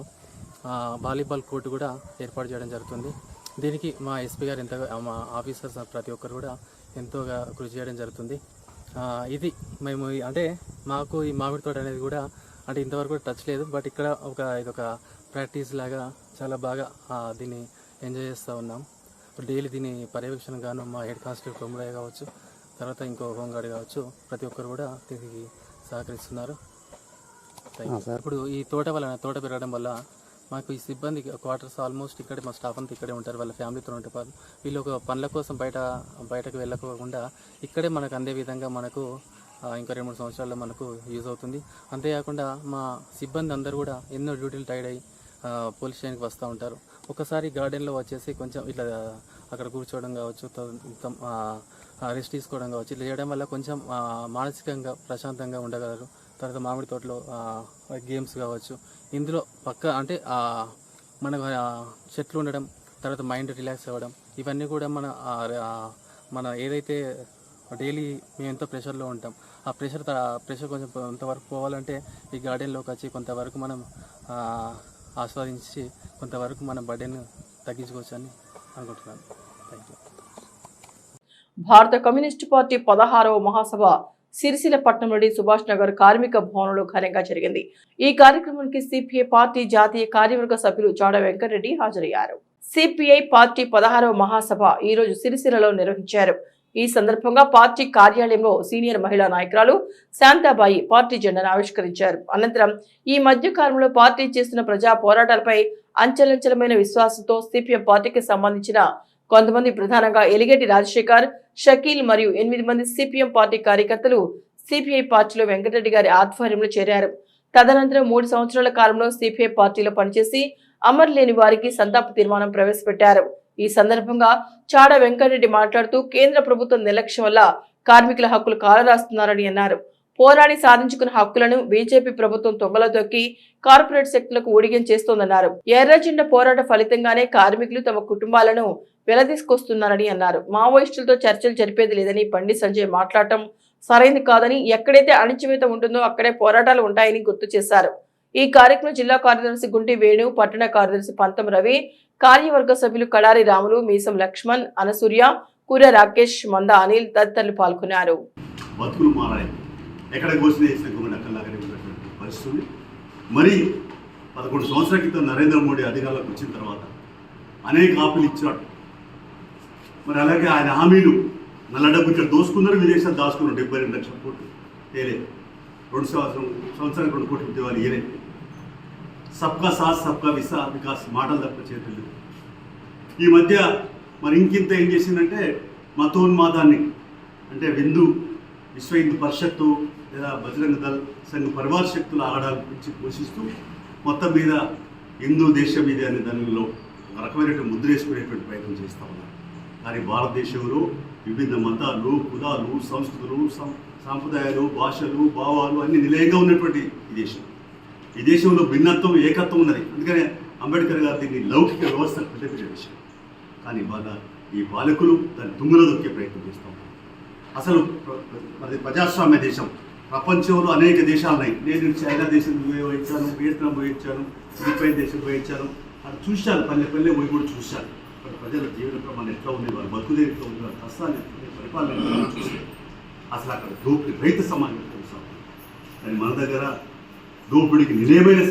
వాలీబాల్ కోర్టు కూడా ఏర్పాటు చేయడం జరుగుతుంది. దీనికి మా ఎస్పీ గారు ఎంతగా, మా ఆఫీసర్స్ ప్రతి ఒక్కరు కూడా ఎంతోగా కృషి చేయడం జరుగుతుంది. ఇది మేము అంటే మాకు ఈ మామిడి తోట అనేది కూడా అంటే ఇంతవరకు టచ్ లేదు. బట్ ఇక్కడ ఇదొక ప్రాక్టీస్ లాగా చాలా బాగా దీన్ని ఎంజాయ్ చేస్తూ ఉన్నాం. డైలీ దీని పర్యవేక్షణ గాను మా హెడ్ కానిస్టేబుల్ ప్రముఖ కావచ్చు, తర్వాత ఇంకో హోంగార్డ్ కావచ్చు, ప్రతి ఒక్కరు కూడా దీనికి సహకరిస్తున్నారు. ఇప్పుడు ఈ తోట పెరగడం వల్ల మాకు ఈ సిబ్బంది క్వార్టర్స్ ఆల్మోస్ట్ ఇక్కడే, మా స్టాఫ్ అంతా ఇక్కడే ఉంటారు, వాళ్ళ ఫ్యామిలీతో ఉంటారు. వీళ్ళు ఒక పనుల కోసం బయటకు వెళ్ళకుండా ఇక్కడే మనకు అందే విధంగా మనకు ఇంకా 2-3 సంవత్సరాల్లో మనకు యూజ్ అవుతుంది. అంతేకాకుండా మా సిబ్బంది అందరూ కూడా ఎన్నో డ్యూటీలు టైడ్ అయ్యి పోలీస్ స్టేషన్కి వస్తూ ఉంటారు. ఒకసారి గార్డెన్లో వచ్చేసి కొంచెం ఇట్లా అక్కడ కూర్చోవడం కావచ్చు, రెస్ట్ తీసుకోవడం కావచ్చు, ఇట్లా చేయడం వల్ల కొంచెం మానసికంగా ప్రశాంతంగా ఉండగలరు. తర్వాత మామిడి తోటలో గేమ్స్ కావచ్చు, ఇందులో అంటే మన చెట్లు ఉండడం, తర్వాత మైండ్ రిలాక్స్ అవ్వడం, ఇవన్నీ కూడా మన ఏదైతే డైలీ మేము ఎంతో ప్రెషర్లో ఉంటాం, ఆ ప్రెషర్ కొంచెం కొంతవరకు పోవాలంటే ఈ గార్డెన్లోకి వచ్చి కొంతవరకు మనం ఆస్వాదించి కొంతవరకు మన బర్డెన్ తగ్గించుకోవచ్చు అని అనుకుంటున్నాను. Thank you. భారత కమ్యూనిస్టు పార్టీ 16వ మహాసభ సిరిసిల్ల పట్టణంలోని సుభాష్ నగర్ కార్మిక భవనంలో ఘనంగా జరిగింది. ఈ కార్యక్రమానికి సిపిఐ పార్టీ జాతీయ కార్యవర్గ సభ్యులు చాడ వెంకటరెడ్డి హాజరయ్యారు. సిపిఐ పార్టీ 16వ మహాసభ ఈ రోజు సిరిసిల్లలో నిర్వహించారు. ఈ సందర్భంగా పార్టీ కార్యాలయంలో సీనియర్ మహిళా నాయకురాలు శాంతాబాయి పార్టీ జెండాను ఆవిష్కరించారు. అనంతరం ఈ మధ్య కాలంలో పార్టీ చేస్తున్న ప్రజా పోరాటాలపై అంచెలంచెలమైన విశ్వాసంతో సిపిఎం పార్టీకి సంబంధించిన కొంతమంది, ప్రధానంగా ఎలిగేటి రాజశేఖర్, షకీల్ మరియు 8 మంది సిపిఎం పార్టీ కార్యకర్తలు సిపిఐ పార్టీలో వెంకటరెడ్డి గారి ఆధ్వర్యంలో చేరారు. తదనంతరం 3 సంవత్సరాల కాలంలో సిపిఐ పార్టీలో పనిచేసి అమరు లేని వారికి సంతాప తీర్మానం ప్రవేశపెట్టారు. ఈ సందర్భంగా చాడ వెంకటరెడ్డి మాట్లాడుతూ కేంద్ర ప్రభుత్వం నిర్లక్ష్యం వల్ల కార్మికుల హక్కులు కాలరాస్తున్నారని అన్నారు. పోరాడి సాధించుకున్న హక్కులను బీజేపీ ప్రభుత్వం తొంగలో తొక్కి కార్పొరేట్ శక్తులకు ఊడిగం చేస్తోందన్నారు. ఎర్రజెండా పోరాట ఫలితంగానే కార్మికులు తమ కుటుంబాలను వెలదీసుకొస్తున్నారని అన్నారు. మావోయిస్టులతో చర్చలు జరిపేది లేదని బండి సంజయ్ మాట్లాడటం సరైంది కాదని, ఎక్కడైతే అణచివేత ఉంటుందో అక్కడే పోరాటాలు ఉంటాయని గుర్తు చేశారు. ఈ కార్యక్రమం జిల్లా కార్యదర్శి గుంటి వేణు, పట్టణ కార్యదర్శి పంతం రవి, కార్యవర్గ సభ్యులు కడారి రాములు, మీసం లక్ష్మణ్, అనసూర్య, కూర రాకేష్, మంద అనిల్ తదితరులు పాల్గొన్నారు. బతుకులు మారాయి, ఎక్కడ పరిస్థితుంది. మరి 11 సంవత్సరాల క్రితం నరేంద్ర మోడీ అధికారంలోకి వచ్చిన తర్వాత అనేక హామీలు ఇచ్చాడు. మరి అలాగే ఆయన హామీలు నల్ల డబ్బు ఇక్కడ దోసుకున్నారు, విదేశాలు దాచుకున్నారు. 72 లక్షల కోట్లు తేలే. 2 సంవత్సరాలకు 2 కోట్ల ఉద్యోగాలు ఇయలే. సబ్కా సాత్ సబ్కా వికాస్ మాటలు తప్ప చేతులు. ఈ మధ్య మరి ఇంకింత ఏం చేసిందంటే మతోన్మాదాన్ని, అంటే విశ్వ హిందూ పరిషత్తు లేదా బజరంగ దళ్ సంఘ పరివార శక్తుల ఆగడాల గురించి పోషిస్తూ మొత్తం మీద హిందూ దేశం మీద అనే దానిలో ఒక రకమైనటువంటి ముద్ర వేసుకునేటువంటి ప్రయత్నం చేస్తూ ఉన్నారు. కానీ భారతదేశంలో విభిన్న మతాలు, కులాలు, సంస్కృతులు, సాంప్రదాయాలు, భాషలు, భావాలు అన్ని నిలయంగా ఉన్నటువంటి ఈ దేశంలో భిన్నత్వం, ఏకత్వం ఉన్నది. అందుకనే అంబేద్కర్ గారు దీన్ని లౌకిక వ్యవస్థను ప్రతిపించే విషయం. కానీ బాగా ఈ పాలకులు దాన్ని తుంగలో దొక్కే ప్రయత్నం చేస్తూ ఉన్నారు. అసలు అది ప్రజాస్వామ్య దేశం. ప్రపంచంలో అనేక దేశాలు ఉన్నాయి. నేను చైనా దేశం పోయించాను, వియత్నాం పోయించాను, ఫిలిప్పైన్ దేశం పోయించాను. అది చూశాను, పల్లె పోయి కూడా చూశాను. ప్రజల జీవన ప్రమాణం ఎట్లా ఉంది, వారి బతుకుదే ఎట్లా ఉంది, వారి కష్టాలు పరిపాలన చూస్తే అసలు అక్కడ దోపిడీ రైతు సమాజం కొనసాగుతుంది. కానీ మన దగ్గర దోపిడీకి నిలయమైన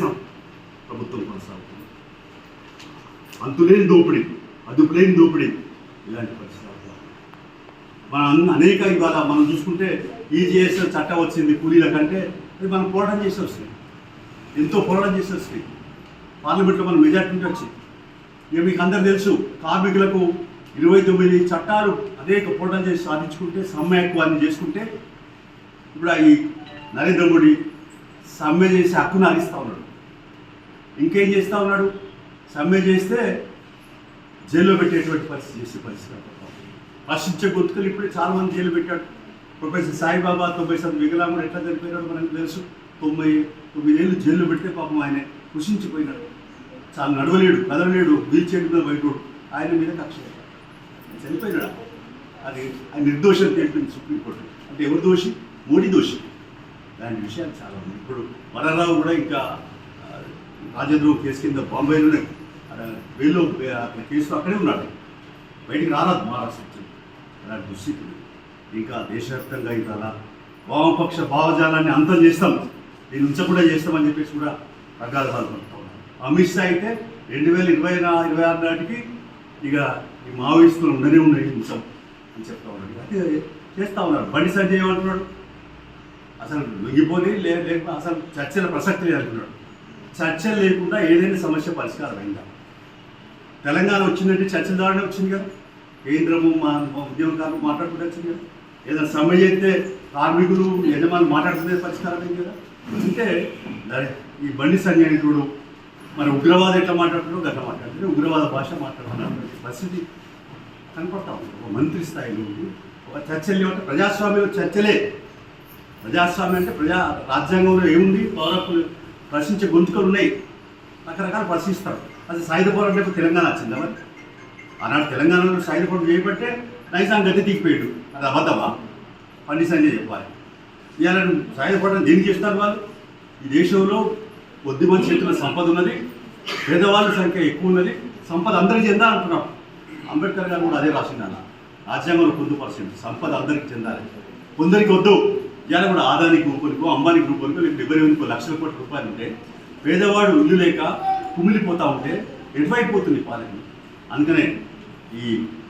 ప్రభుత్వం కొనసాగుతుంది. అంతులేని దోపిడీ, అదుపులేని దోపిడీ, ఇలాంటి పరిస్థితులు అనేక ఇవాళ మనం చూసుకుంటే ఈజీఎస్ చట్టం వచ్చింది కూలీల కంటే, అది మనం పోరాటం చేసి వస్తుంది. ఎంతో పోరాటం చేసి వస్తుంది. పార్లమెంట్లో మనం మెజార్టీ నుంచి వచ్చి ఇక మీకు అందరూ తెలుసు, కార్మికులకు 29 చట్టాలు అనేక పోరాటం చేసి సాధించుకుంటే, సమ్మె ఎక్కువ చేసుకుంటే, ఇప్పుడు ఈ నరేంద్ర మోడీ సమ్మె చేసి హక్కును హరిస్తూ ఉన్నాడు. ఇంకేం చేస్తూ ఉన్నాడు? సమ్మె చేస్తే జైల్లో పెట్టేటువంటి పరిస్థితి చేసే పరిస్థితి. ప్రశ్నించే గుర్తులు ఇప్పుడే చాలామంది జైలు పెట్టాడు. ప్రొఫెసర్ సాయిబాబా 90% వికలాంగుడు ఎట్లా చనిపోయినాడు మనకు తెలుసు. 99 ఏళ్ళు జైల్లో పెడితే పాపం ఆయన కృషించిపోయినాడు. చాలా నడవలేడు, కదలలేడు, వీల్ చైర్ మీద బయటోడు. ఆయన మీద కక్ష చనిపోయినాడు. అది ఆయన నిర్దోషం తెలిపింది సుప్రీంకోర్టు. అంటే ఎవరు దోషి? మోడీ దోషి. దాని విషయాలు చాలా ఉన్నాయి. ఇప్పుడు వరరావు కూడా ఇంకా రాజద్రోహం కేసు కింద బాంబేలోనే వేలో అక్కడ కేసులో అక్కడే ఉన్నాడు. బయటికి రారాదు మహారాష్ట్ర. అలాంటి దుస్థితులు ఇంకా దేశవ్యాప్తంగా ఇవాళ వామపక్ష భావజాలాన్ని అంతం చేస్తాం, దీన్ని ఉంచకుండా చేస్తామని చెప్పేసి కూడా ప్రగాఢాలు పడుతూ ఉన్నారు. అమిత్ షా అయితే 2026 నాటికి ఇక ఈ మావోయిస్టులు ఉండనే ఉన్నాయి ఉంచాం అని చెప్తా ఉన్నాడు. అయితే చేస్తూ ఉన్నారు. బండి సంజయ్ ఏమంటున్నాడు? అసలు లొంగిపోని లేకుండా అసలు చర్చల ప్రసక్తి లేదంటున్నాడు. చర్చలు లేకుండా ఏదైనా సమస్య పరిష్కారం అయిందా? తెలంగాణ వచ్చిందంటే చర్చల ద్వారానే వచ్చింది కదా. కేంద్రము మా ఉద్యోగకారులు మాట్లాడుకుంటే వచ్చింది కదా. ఏదైనా సమ్మె చేస్తే కార్మికులు యజమానులు మాట్లాడుకునే పరిష్కారం అయింది కదా. అంటే ఈ బండి సంజయుడు మరి ఉగ్రవాదం ఎట్లా మాట్లాడుతున్నాడు గట్లా మాట్లాడుతుంది, ఉగ్రవాద భాష మాట్లాడుతున్నటువంటి పరిస్థితి కనపడతా ఉంది. ఒక మంత్రి స్థాయిలో ఒక చర్చలు ఏమంటే ప్రజాస్వామ్యంలో చర్చలే. ప్రజాస్వామ్యం అంటే రాజ్యాంగంలో ఏముంది? పౌరకులు ప్రశ్నించే గొంతుకలు ఉన్నాయి, రకరకాలు ప్రశ్నిస్తారు. అది సాయుధ పోరాటం అంటే తెలంగాణ వచ్చిందా? మరి ఆనాడు తెలంగాణలో సాయుధ పోరాటం చేయబట్టే నైజాం గద్దె దిగిపోయాడు. అది అబద్ధమా? బండి సంజయ్ చెప్పాలి. ఇవాళ సాయుధ పోరాటం దేనికి చేస్తారు వాళ్ళు? ఈ దేశంలో కొద్ది మంది చేతుల్లో సంపద ఉన్నది, పేదవాళ్ళ సంఖ్య ఎక్కువ ఉన్నది, సంపద అందరికీ చెందాలి అంటున్నాం. అంబేద్కర్ గారు కూడా అదే రాసింది అన్న, రాజ్యాంగంలో 100% సంపద అందరికీ చెందాలి, కొందరికి వద్దు. ఇవాళ కూడా ఆదాని గ్రూపులకు, అంబానీ గ్రూపులకు 78 లక్షల కోట్ల రూపాయలు ఉంటే పేదవాడు ఇల్లు లేక కుమిలిపోతూ ఉంటే ఎటువైపోతుంది పాలన. అందుకనే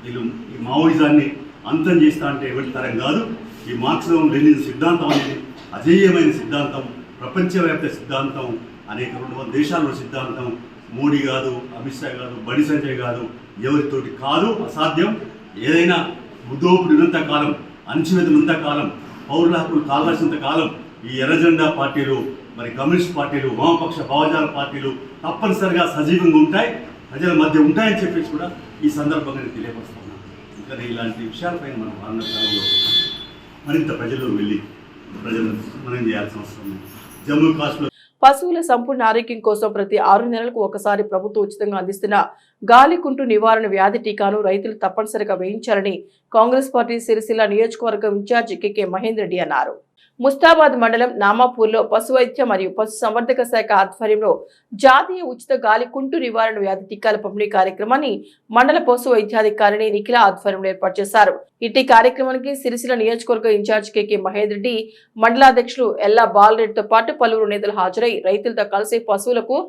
వీళ్ళు ఈ మావోయిజాన్ని అంతం చేస్తా అంటే ఎవరి తరం కాదు. ఈ మార్క్సిజం లెనిన్ సిద్ధాంతం అనేది అజేయమైన సిద్ధాంతం, ప్రపంచవ్యాప్త సిద్ధాంతం, అనేక 200 దేశాల్లో సిద్ధాంతం. మోడీ కాదు, అమిత్ షా కాదు, బండి సంజయ్ కాదు, ఎవరితోటి కాదు, అసాధ్యం. ఏదైనా ఉద్యోగుడినంత కాలం, అణచివేతనంత కాలం, పౌరుల హక్కులు కావాల్సినంత కాలం ఈ ఎర్రజెండా పార్టీలు, మరి కమ్యూనిస్ట్ పార్టీలు, వామపక్ష భావజాల పార్టీలు తప్పనిసరిగా సజీవంగా ఉంటాయి, ప్రజల మధ్య ఉంటాయని చెప్పేసి కూడా ఈ సందర్భంగా నేను తెలియపరుస్తున్నాను. ఇంకా ఇలాంటి విషయాలపైన మనం రానున్న కాలంలో మరింత ప్రజల్లో వెళ్ళి ప్రజలను మనం చేయాల్సిన అవసరం ఉంది. జమ్మూ కాశ్మీర్ పశువుల సంపూర్ణ ఆరోగ్యం కోసం ప్రతి 6 నెలలకు ఒకసారి ప్రభుత్వం ఉచితంగా అందిస్తున్న గాలికుంటు నివారణ వ్యాధి టీకాను రైతులు తప్పనిసరిగా వేయించాలని కాంగ్రెస్ పార్టీ సిరిసిల్ల నియోజకవర్గం ఇన్ఛార్జ్ కెకే మహేందర్ రెడ్డి అన్నారు. ముస్తాబాద్ మండలం నామాపూర్లో పశు వైద్య మరియు పశు సంవర్ధక శాఖ ఆధ్వర్యంలో జాతీయ ఉచిత గాలికుంటు నివారణ వ్యాధి టీకాల పంపిణీ కార్యక్రమాన్ని మండల పశు వైద్యాధికారిని నిఖిల ఆధ్వర్యంలో ఏర్పాటు చేశారు. ఇటీ కార్యక్రమానికి సిరిసిల్ల నియోజకవర్గ ఇన్ఛార్జ్ కెకే మహేందర్ రెడ్డి, మండలాధ్యక్షులు ఎల్లా బాలరెడ్డితో పాటు పలువురు నేతలు హాజరై రైతులతో కలిసి పశువులకు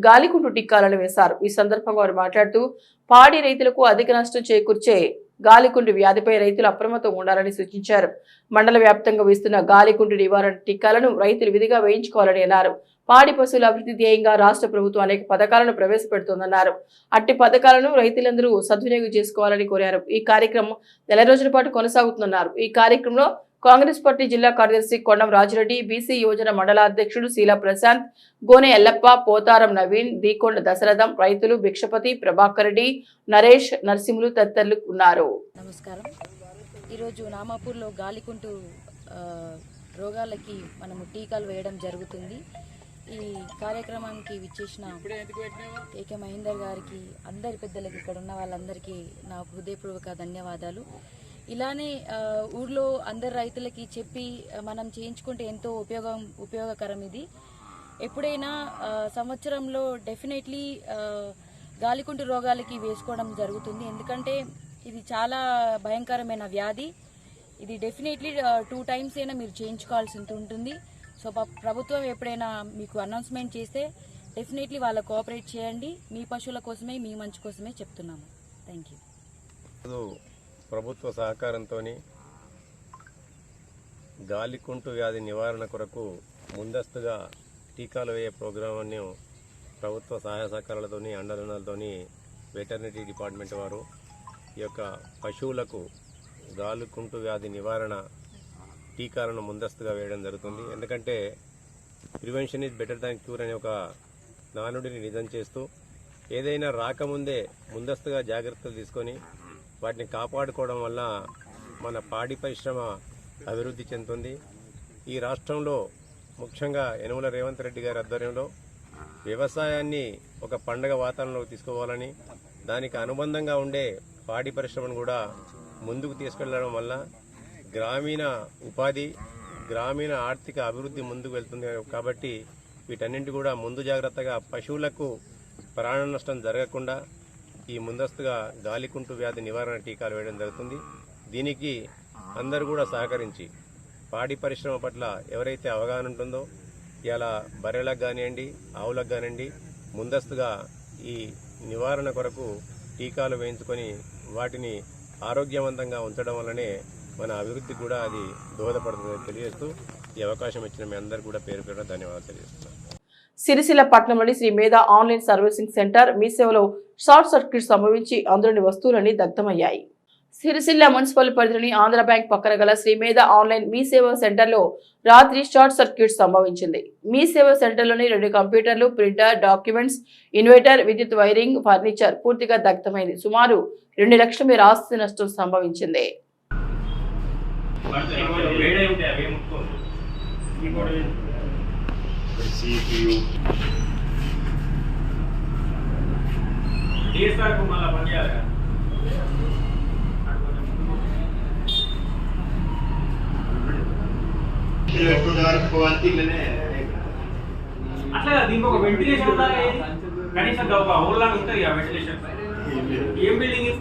గాలికుంటు టీకాలను వేశారు. ఈ సందర్భంగా వారు మాట్లాడుతూ పాడి రైతులకు అధిక నష్టం చేకూర్చే గాలికుంటు వ్యాధిపై రైతులు అప్రమత్తంగా ఉండాలని సూచించారు. మండల వ్యాప్తంగా వేస్తున్న గాలికుంటు నివారణ టీకాలను రైతులు విధిగా వేయించుకోవాలని అన్నారు. పాడి పశువుల అభివృద్ధి ధ్యేయంగా రాష్ట్ర ప్రభుత్వం అనేక పథకాలను ప్రవేశపెడుతోందన్నారు. అట్టి పథకాలను రైతులందరూ సద్వినియోగం చేసుకోవాలని కోరారు. ఈ కార్యక్రమం 4 రోజుల పాటు కొనసాగుతుందన్నారు. ఈ కార్యక్రమంలో కాంగ్రెస్ పార్టీ జిల్లా కార్యదర్శి కొండం రాజిరెడ్డి, బీసీ యోజన మండల అధ్యక్షుడు శీలా ప్రశాంత్, గోనె ఎల్లప్ప, పోతారం నవీన్, దీకొండ దశరథం, రైతులు భిక్షపతి, ప్రభాకర్ రెడ్డి, నరేష్, నరసింహులు తదితరులు ఉన్నారు. నమస్కారం. ఈరోజు నామాపూర్లో గాలికుంటు రోగాలకి మనము టీకాలు వేయడం జరుగుతుంది. ఈ కార్యక్రమానికి విచ్చేసిన కేకే మహేందర్ గారికి, అందరి పెద్దలకి, ఇక్కడ ఉన్న వాళ్ళందరికీ నా హృదయపూర్వక ధన్యవాదాలు. ఇలానే ఊర్లో అందరు రైతులకి చెప్పి మనం చేయించుకుంటే ఎంతో ఉపయోగకరం. ఇది ఎప్పుడైనా సంవత్సరంలో డెఫినెట్లీ గాలికుంటు రోగాలకి వేసుకోవడం జరుగుతుంది. ఎందుకంటే ఇది చాలా భయంకరమైన వ్యాధి. ఇది డెఫినెట్లీ 2 times అయినా మీరు చేయించుకోవాల్సి ఉంటుంది. సో ప్రభుత్వం ఎప్పుడైనా మీకు అనౌన్స్మెంట్ చేస్తే డెఫినెట్లీ వాళ్ళ కోఆపరేట్ చేయండి. మీ పశువుల కోసమే, మీ మంచి కోసమే చెప్తున్నాము. Thank you. ప్రభుత్వ సహకారంతో గాలికుంటు వ్యాధి నివారణ కొరకు ముందస్తుగా టీకాలు వేయే ప్రోగ్రాంను ప్రభుత్వ సహాయ సహకారాలతో, అండదండలతో వెటర్నరీ డిపార్ట్మెంట్ వారు ఈ యొక్క పశువులకు గాలికుంటు వ్యాధి నివారణ టీకాలను ముందస్తుగా వేయడం జరుగుతుంది. ఎందుకంటే prevention is better than cure అనే ఒక నానుడిని నిజం చేస్తూ ఏదైనా రాకముందే ముందస్తుగా జాగ్రత్తలు తీసుకొని వాటిని కాపాడుకోవడం వల్ల మన పాడి పరిశ్రమ అభివృద్ధి చెందుతుంది. ఈ రాష్ట్రంలో ముఖ్యంగా యనమల రేవంత్ రెడ్డి గారి ఆధ్వర్యంలో వ్యవసాయాన్ని ఒక పండగ వాతావరణంలోకి తీసుకోవాలని, దానికి అనుబంధంగా ఉండే పాడి పరిశ్రమను కూడా ముందుకు తీసుకెళ్లడం వల్ల గ్రామీణ ఉపాధి, గ్రామీణ ఆర్థిక అభివృద్ధి ముందుకు వెళ్తుంది. కాబట్టి వీటన్నింటి కూడా ముందు జాగ్రత్తగా పశువులకు ప్రాణ నష్టం జరగకుండా ఈ ముందస్తుగా గాలికుంటు వ్యాధి నివారణ టీకాలు వేయడం జరుగుతుంది. దీనికి అందరూ కూడా సహకరించి పాడి పరిశ్రమ పట్ల ఎవరైతే అవగాహన ఉంటుందో, ఇలా బర్రెలకు కానివ్వండి, ఆవులకు కానివ్వండి, ముందస్తుగా ఈ నివారణ కొరకు టీకాలు వేయించుకొని వాటిని ఆరోగ్యవంతంగా ఉంచడం వల్లనే మన అభివృద్ధికి కూడా అది దోహదపడుతుందని తెలియజేస్తూ ఈ అవకాశం ఇచ్చిన మీ అందరికీ కూడా పేరు పేరున ధన్యవాదాలు తెలియజేస్తున్నాను. సిరిసిల్ల పట్టణంలోని శ్రీ మేధా ఆన్లైన్ సర్వీసింగ్ సెంటర్ మీ సేవలో షార్ట్ సర్క్యూట్ సంభవించి అందులోని వస్తువులన్నీ దగ్ధమయ్యాయి. సిరిసిల్ల మున్సిపల్ పరిధిలోని ఆంధ్ర బ్యాంక్ పక్కన గల శ్రీ మేధా ఆన్లైన్ మీ సేవ సెంటర్లో రాత్రి షార్ట్ సర్క్యూట్ సంభవించింది. మీ సేవ సెంటర్లోని 2 కంప్యూటర్లు, ప్రింటర్, డాక్యుమెంట్స్, ఇన్వర్టర్, విద్యుత్ వైరింగ్, ఫర్నిచర్ పూర్తిగా దగ్ధమైంది. సుమారు 2 లక్షల మేర ఆస్తి నష్టం సంభవించింది. అట్లా దీనికి ఒక వెంటిలేషన్ ఉండాలి. కనీసం ఒక హోల్ లాగా ఉంటుంది కదా వెంటిలేషన్. ఏం బిల్డింగ్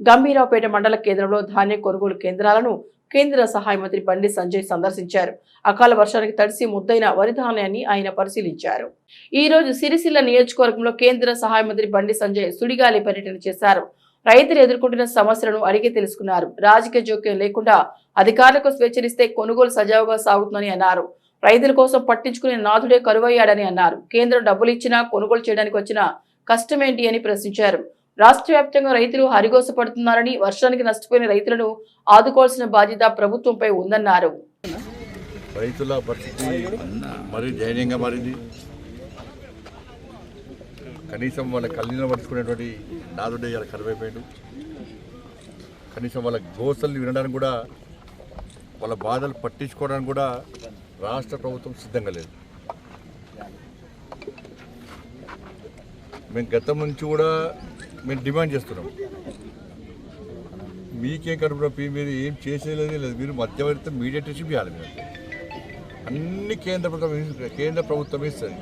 గంభీరావుపేట మండల కేంద్రంలో ధాన్యం కొనుగోలు కేంద్రాలను కేంద్ర సహాయ మంత్రి బండి సంజయ్ సందర్శించారు. అకాల వర్షానికి తడిసి ముద్దైన వరి ధాన్యాన్ని ఆయన పరిశీలించారు. ఈ రోజు సిరిసిల్ల నియోజకవర్గంలో కేంద్ర సహాయ మంత్రి బండి సంజయ్ సుడిగాలి పర్యటన చేశారు. రైతులు ఎదుర్కొంటున్న సమస్యలను అడిగి తెలుసుకున్నారు. రాజకీయ జోక్యం లేకుండా అధికారులకు స్వేచ్ఛనిస్తే కొనుగోలు సజావుగా సాగుతుందని అన్నారు. రైతుల కోసం పట్టించుకునే నాథుడే కరువయ్యాడని అన్నారు. కేంద్రం డబ్బులు ఇచ్చినా కొనుగోలు చేయడానికి వచ్చిన కష్టమేంటి అని ప్రశ్నించారు. రాష్ట్ర వ్యాప్తంగా రైతులు హరిగోసపడుతున్నారని, వర్షానికి నష్టపోయిన రైతులను ఆదుకోవాల్సిన బాధ్యత ప్రభుత్వంపై ఉందన్నారు. రైతుల పరిస్థితి మరీ దయనీయంగా మారింది. కనీసం వాళ్ళ కళ్ళీలో పట్టుకునేటువంటి నాదుడే ఇలా కరువైపోయాడు. కనీసం వాళ్ళ గోసల్ని వినడానికి కూడా, వాళ్ళ బాధలు పట్టించుకోవడానికి కూడా రాష్ట్ర ప్రభుత్వం సిద్ధంగా లేదు. మేము గతం నుంచి కూడా మేము డిమాండ్ చేస్తున్నాం, మీకేం కడుపు మీరు ఏం చేసేది లేదు, మీరు మధ్యవర్తి మీడియేటర్షిప్ ఇవ్వాలి. మీరు అన్ని కేంద్ర ప్రభుత్వం ఇస్తుంది.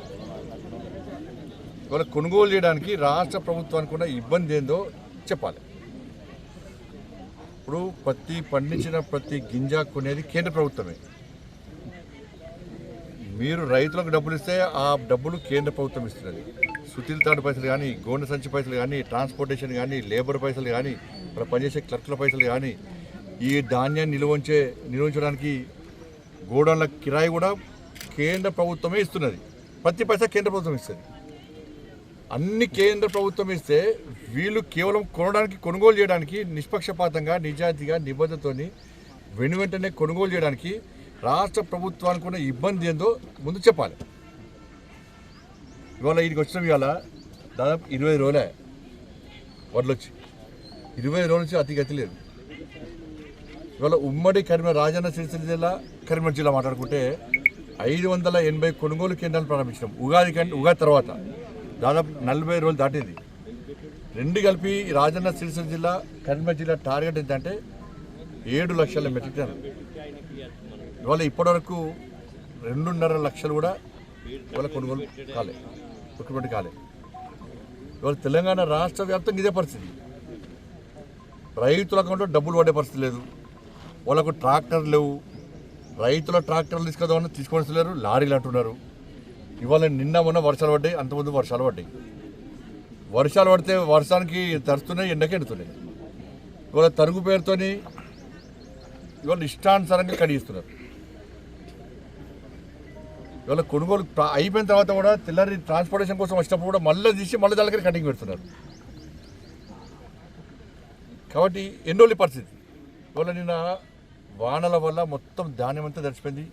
ఇవాళ కొనుగోలు చేయడానికి రాష్ట్ర ప్రభుత్వానికి కూడా ఇబ్బంది ఏందో చెప్పాలి. ఇప్పుడు పండించిన ప్రతి గింజ కొనేది కేంద్ర ప్రభుత్వమే. మీరు రైతులకు డబ్బులు ఇస్తే ఆ డబ్బులు కేంద్ర ప్రభుత్వం ఇస్తున్నది. సుతీల్ తాడు పైసలు కానీ, గోనె సంచి పైసలు కానీ, ట్రాన్స్పోర్టేషన్ కానీ, లేబర్ పైసలు కానీ, ఇక్కడ పనిచేసే క్లర్క్ల పైసలు కానీ, ఈ ధాన్యాన్ని నిల్వించడానికి గోడౌన్ల కిరాయి కూడా కేంద్ర ప్రభుత్వమే ఇస్తున్నది. ప్రతి పైసా కేంద్ర ప్రభుత్వం ఇస్తుంది. అన్ని కేంద్ర ప్రభుత్వం ఇస్తే వీళ్ళు కేవలం కొనుగోలు చేయడానికి నిష్పక్షపాతంగా, నిజాయితీగా, నిబద్ధతతోని వెంటనే కొనుగోలు చేయడానికి రాష్ట్ర ప్రభుత్వానికి ఉన్న ఇబ్బంది ఏందో ముందు చెప్పాలి. ఇవాళ వీడికి వచ్చినాం. ఇవాళ దాదాపు 20 రోజులే వడ్లు వచ్చి, 20 రోజుల నుంచి అతి లేదు. ఇవాళ ఉమ్మడి రాజన్న సిరిసిల్ల జిల్లా, కరీంనగర్ జిల్లా మాట్లాడుకుంటే 580 కొనుగోలు కేంద్రాలు ప్రారంభించినాం. ఉగాది తర్వాత దాదాపు 40 రోజులు దాటింది. రెండు కలిపి రాజన్న సిరిసిల్ల జిల్లా, కరీంనగర్ జిల్లా టార్గెట్ ఏంటంటే 7 లక్షల మెట్రిక్ టన్ను. ఇవాళ ఇప్పటివరకు 2.5 లక్షలు కూడా ఇవాళ కొనుగోలు ప్రొక్యూర్మెంట్ కాలే. ఇవాళ తెలంగాణ రాష్ట్ర వ్యాప్తంగా ఇదే పరిస్థితి. రైతుల అకౌంట్లో డబ్బులు పడే పరిస్థితి లేదు. వాళ్ళకు ట్రాక్టర్లు లేవు. రైతుల ట్రాక్టర్లు తీసుకోవడం లారీలు అంటున్నారు. ఇవాళ నిన్న మొన్న వర్షాలు పడ్డాయి, అంతకుముందు వర్షాలు పడ్డాయి. వర్షాలు పడితే వర్షానికి తరుస్తున్నాయి, ఎండకి ఎండుతున్నాయి. ఇవాళ తరుగు పేరుతోని ఇవాళ ఇష్టానుసారంగా కడిగిస్తున్నారు. ఇవాళ కొనుగోలు అయిపోయిన తర్వాత కూడా తెల్లారి ట్రాన్స్పోర్టేషన్ కోసం వచ్చినప్పుడు కూడా మళ్ళీ తీసి మళ్ళీ దానికి కటింగ్ పెడుతున్నారు. కాబట్టి ఎన్నోళ్ళ పరిస్థితి. ఇవాళ నిన్న వానల వల్ల మొత్తం ధాన్యం అంతా తడిచిపోయింది.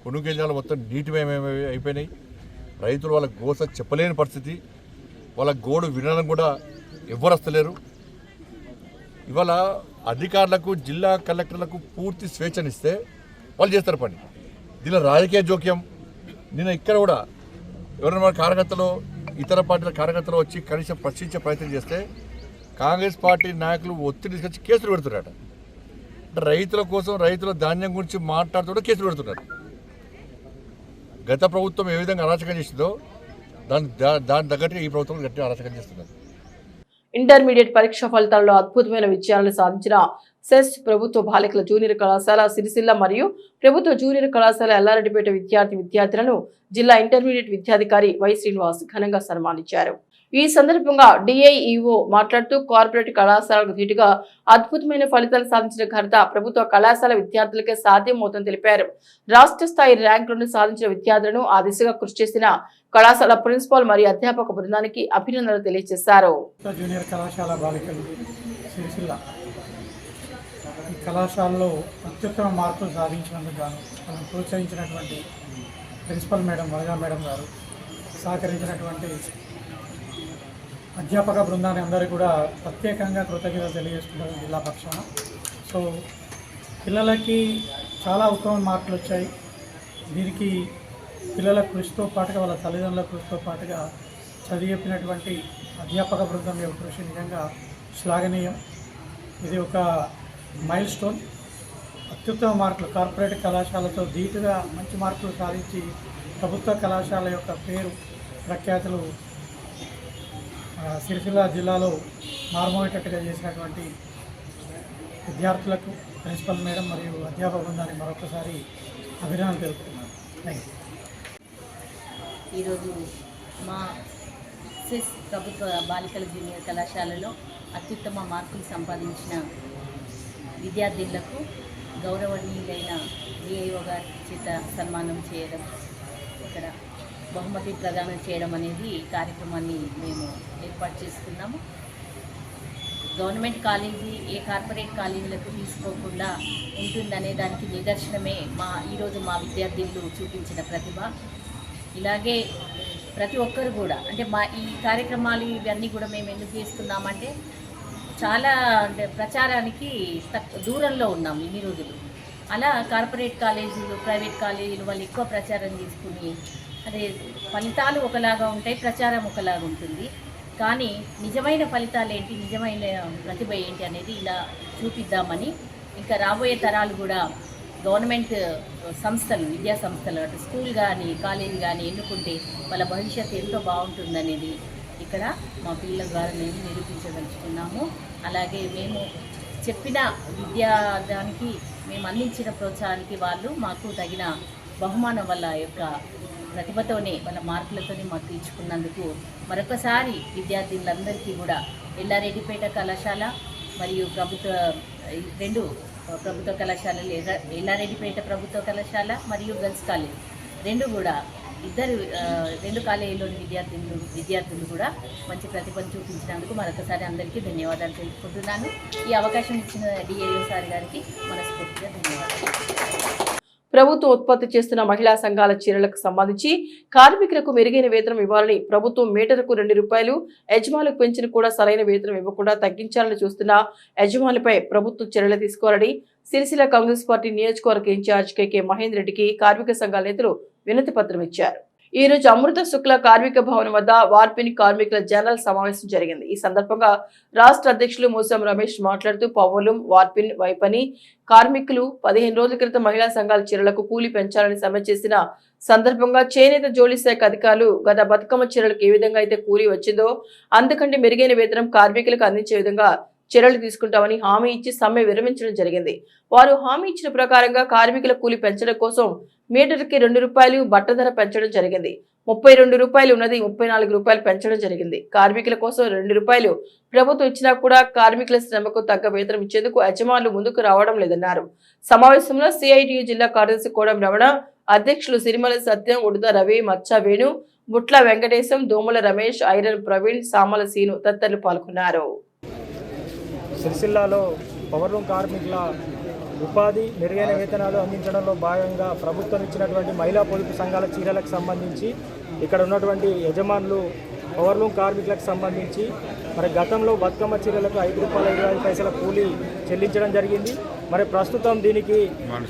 కొనుగోలు మొత్తం నీటిమయం అయిపోయినాయి. రైతులు వాళ్ళ గోస చెప్పలేని పరిస్థితి. వాళ్ళ గోడు వినడం కూడా ఎవ్వరు వస్తలేరు. ఇవాళ అధికారులకు, జిల్లా కలెక్టర్లకు పూర్తి స్వేచ్ఛనిస్తే వాళ్ళు చేస్తారు పని. దీనిలో రాజకీయ జోక్యం. నిన్న ఇక్కడ కూడా ఎవరైనా మన కార్యకర్తలు, ఇతర పార్టీల కార్యకర్తలు వచ్చి కనీసం ప్రశ్నించే ప్రయత్నం చేస్తే కాంగ్రెస్ పార్టీ నాయకులు ఒత్తిడి తీసుకొచ్చి కేసులు పెడుతున్నారట. అంటే రైతుల కోసం, రైతుల ధాన్యం గురించి మాట్లాడుతూ కేసులు పెడుతున్నారు. గత ప్రభుత్వం ఏ విధంగా అరాచకం చేసిందో దాని తగ్గట్టుగా ఈ ప్రభుత్వం గట్టిగా అరాచకం చేస్తున్నారు. ఇంటర్మీడియట్ పరీక్ష ఫలితాల్లో అద్భుతమైన విజయాలను సాధించిన సెస్ ప్రభుత్వ బాలికల జూనియర్ కళాశాల సిరిసిల్ల మరియు ప్రభుత్వ జూనియర్ కళాశాల ఎల్లారెడ్డిపేట విద్యార్థులను జిల్లా ఇంటర్మీడియట్ విద్యాధికారి వై శ్రీనివాస్ ఘనంగా సన్మానించారు. ఈ సందర్భంగా డిఐఈఓ మాట్లాడుతూ కార్పొరేట్ కళాశాలకు ధీటుగా అద్భుతమైన ఫలితాలు సాధించిన ఘనత ప్రభుత్వ కళాశాల విద్యార్థులకే సాధ్యమవుతుందని తెలిపారు. రాష్ట్ర స్థాయి ర్యాంకులను సాధించిన విద్యార్థులను ఆ దిశగా కృషి చేసిన కళాశాల ప్రిన్సిపాల్ మరియు అధ్యాపక బృందానికి అభినందనలు తెలియజేశారు. జూనియర్ కళాశాల బాలికలు సిరిసిల్ల ఈ కళాశాలలో అత్యుత్తమ మార్కులు సాధించినందుకు గాను మనం ప్రోత్సహించినటువంటి ప్రిన్సిపల్ మేడం వనజా మేడం గారు, సహకరించినటువంటి అధ్యాపక బృందాన్ని అందరికీ కూడా ప్రత్యేకంగా కృతజ్ఞతలు తెలియజేస్తున్నారు జిల్లా పక్షాన. సో పిల్లలకి చాలా ఉత్తమ మార్కులు వచ్చాయి. దీనికి పిల్లల కృషితో పాటుగా వాళ్ళ తల్లిదండ్రుల కృషితో పాటుగా చదివి చెప్పినటువంటి అధ్యాపక బృందం యొక్క కృషి నిజంగా శ్లాఘనీయం. ఇది ఒక మైల్ స్టోన్. అత్యుత్తమ మార్కులు కార్పొరేట్ కళాశాలతో ధీటుగా మంచి మార్కులు సాధించి ప్రభుత్వ కళాశాల యొక్క పేరు ప్రఖ్యాతులు సిరిసిల్ల జిల్లాలో మారుమోగేటట్టుగా చేసినటువంటి విద్యార్థులకు ప్రిన్సిపల్ మేడం మరియు అధ్యాపక బృందానికి మరొకసారి అభినందనలు తెలుపుతున్నాను. Thank you. ఈరోజు మా సెస్ ప్రభుత్వ బాలికల జూనియర్ కళాశాలలో అత్యుత్తమ మార్కులు సంపాదించిన విద్యార్థులకు గౌరవనీయులైన డిఐఓ గారి చేత సన్మానం చేయడం, ఇక్కడ బహుమతి ప్రదానం చేయడం అనేది ఈ కార్యక్రమాన్ని మేము ఏర్పాటు చేసుకున్నాము. గవర్నమెంట్ కాలేజీ ఏ కార్పొరేట్ కాలేజీలకు తీసుకోకుండా ఉంటుందనే దానికి నిదర్శనమే ఈరోజు మా విద్యార్థులు చూపించిన ప్రతిభ. ఇలాగే ప్రతి ఒక్కరు కూడా అంటే ఈ కార్యక్రమాలు ఇవన్నీ కూడా మేము ఎందుకు చేస్తున్నామంటే చాలా ప్రచారానికి దూరంలో ఉన్నాం ఇన్ని రోజులు. అలా కార్పొరేట్ కాలేజీలు, ప్రైవేట్ కాలేజీలు వాళ్ళు ఎక్కువ ప్రచారం చేసుకుని అదే ఫలితాలు ఒకలాగా ఉంటాయి, ప్రచారం ఒకలాగా ఉంటుంది. కానీ నిజమైన ఫలితాలు ఏంటి, నిజమైన ప్రతిభ ఏంటి అనేది ఇలా చూపిద్దామని ఇంకా రాబోయే తరాలు కూడా గవర్నమెంట్ సంస్థలు, విద్యా సంస్థలు అటు స్కూల్ కానీ కాలేజీ కానీ ఎన్నుకుంటే వాళ్ళ భవిష్యత్తు ఎంతో బాగుంటుందనేది ఇక్కడ మా పిల్లల ద్వారా మేము నిరూపించదలుచుకున్నాము. అలాగే మేము చెప్పిన విద్యాదానికి మేము అందించిన ప్రోత్సాహానికి వాళ్ళు మాకు తగిన బహుమానం వల్ల యొక్క ప్రతిభతోనే వాళ్ళ మార్కులతోనే మాకు ఇచ్చుకున్నందుకు మరొకసారి విద్యార్థులందరికీ కూడా ఎల్లారెడ్డిపేట కళాశాల మరియు రెండు ప్రభుత్వ కళాశాలలు, ఎల్లారెడ్డిపేట ప్రభుత్వ కళాశాల మరియు గర్ల్స్ కాలేజ్ రెండు కాలేజీలోని విద్యార్థులు కూడా మంచి ప్రతిభను చూపించినందుకు మరొకసారి అందరికీ ధన్యవాదాలు తెలుపుకుంటున్నాను. ఈ అవకాశం ఇచ్చిన డిఐఓ సార్ గారికి మనస్ఫూర్తిగా ధన్యవాదాలు. ప్రభుత్వం ఉత్పత్తి చేస్తున్న మహిళా సంఘాల చీరలకు సంబంధించి కార్మికులకు మెరుగైన వేతనం ఇవ్వాలని, ప్రభుత్వం మీటరుకు ₹2, యజమానులకు పెంచిన కూడా సరైన వేతనం ఇవ్వకుండా తగ్గించాలని చూస్తున్న యజమానులపై ప్రభుత్వం చర్యలు తీసుకోవాలని సిరిసిల్ల కాంగ్రెస్ పార్టీ నియోజకవర్గ ఇన్ఛార్జ్ కెకే మహేందర్ రెడ్డికి కార్మిక సంఘాల నేతలు వినతి పత్రం ఇచ్చారు. ఈ రోజు అమృత శుక్ల కార్మిక భవన్ వద్ద వార్పిన్ కార్మికుల జనరల్ సమావేశం జరిగింది. ఈ సందర్భంగా రాష్ట్ర అధ్యక్షులు మూసం రమేష్ మాట్లాడుతూ పవోలం, వార్పిన్, వైపని కార్మికులు 15 రోజుల క్రితం మహిళా సంఘాల చీరలకు కూలీ పెంచాలని సమ్మె చేసిన సందర్భంగా చేనేత జోళీ శాఖ అధికారులు గత బతుకమ్మ చీరలకు ఏ విధంగా అయితే కూలీ వచ్చిందో అంతకంటే మెరుగైన వేతనం కార్మికులకు అందించే విధంగా చర్యలు తీసుకుంటామని హామీ ఇచ్చి సమ్మె విరమించడం జరిగింది. వారు హామీ ఇచ్చిన ప్రకారంగా కార్మికుల కూలీ పెంచడం కోసం మీటర్కి ₹2 బట్ట ధర పెంచడం జరిగింది. ₹32 ఉన్నది ₹34 పెంచడం జరిగింది. కార్మికుల కోసం ₹2 ప్రభుత్వం ఇచ్చినా కూడా కార్మికుల శ్రమకు తగ్గ వేతనం ఇచ్చేందుకు యజమానులు ముందుకు రావడం లేదన్నారు. సమావేశంలో సిఐటియు జిల్లా కార్యదర్శి కోడం రమణ, అధ్యక్షులు సిరిమల సత్యం, ఉడత రవి, మచ్చ వేణు, బుట్ల వెంకటేశం, దోమల రమేష్, ఐరన్ ప్రవీణ్, సామల సీను తదితరులు పాల్గొన్నారు. సిరిసిల్లాలో పవర్లూమ్ కార్మికుల ఉపాధి, మెరుగైన వేతనాలు అందించడంలో భాగంగా ప్రభుత్వం ఇచ్చినటువంటి మహిళా పొదుపు సంఘాల చీరలకు సంబంధించి ఇక్కడ ఉన్నటువంటి యజమానులు పవర్లూమ్ కార్మికులకు సంబంధించి మరి గతంలో బతుకమ్మ చీరలకు ₹5.25 కూలీ చెల్లించడం జరిగింది. మరి ప్రస్తుతం దీనికి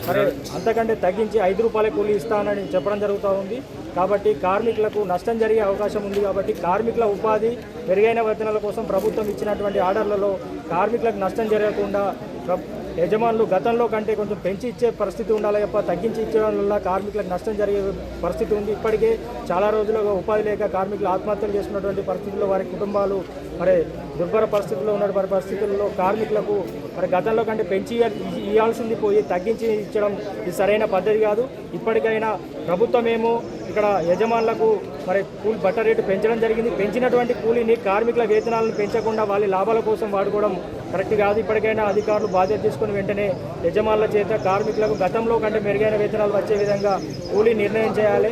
మరి అంతకంటే తగ్గించి ₹5 కూలీ ఇస్తానని చెప్పడం జరుగుతూ ఉంది. కాబట్టి కార్మికులకు నష్టం జరిగే అవకాశం ఉంది. కాబట్టి కార్మికుల ఉపాధి మెరుగైన వేతనాల కోసం ప్రభుత్వం ఇచ్చినటువంటి ఆర్డర్లలో కార్మికులకు నష్టం జరగకుండా యజమానులు గతంలో కంటే కొంచెం పెంచి ఇచ్చే పరిస్థితి ఉండాలి తప్ప తగ్గించి ఇచ్చడం వల్ల కార్మికులకు నష్టం జరిగే పరిస్థితి ఉంది. ఇప్పటికే చాలా రోజులుగా ఉపాధి లేక కార్మికులు ఆత్మహత్యలు చేసుకున్నటువంటి పరిస్థితుల్లో వారి కుటుంబాలు మరి దుర్భర పరిస్థితుల్లో ఉన్న పరిస్థితుల్లో కార్మికులకు మరి గతంలో కంటే పెంచి ఇవ్వాల్సింది పోయి తగ్గించి ఇచ్చడం ఇది సరైన పద్ధతి కాదు. ఇప్పటికైనా ప్రభుత్వమేమో ఇక్కడ యజమానులకు మరి కూలి బట్ట రేటు పెంచడం జరిగింది. పెంచినటువంటి కూలీని కార్మికుల వేతనాలను పెంచకుండా వాళ్ళ లాభాల కోసం వాడుకోవడం కరెక్ట్ కాదు. ఇప్పటికైనా అధికారులు బాధ్యత తీసుకుని వెంటనే యజమానుల చేత కార్మికులకు గతంలో కంటే మెరుగైన వేతనాలు వచ్చే విధంగా కూలీ నిర్ణయం చేయాలి.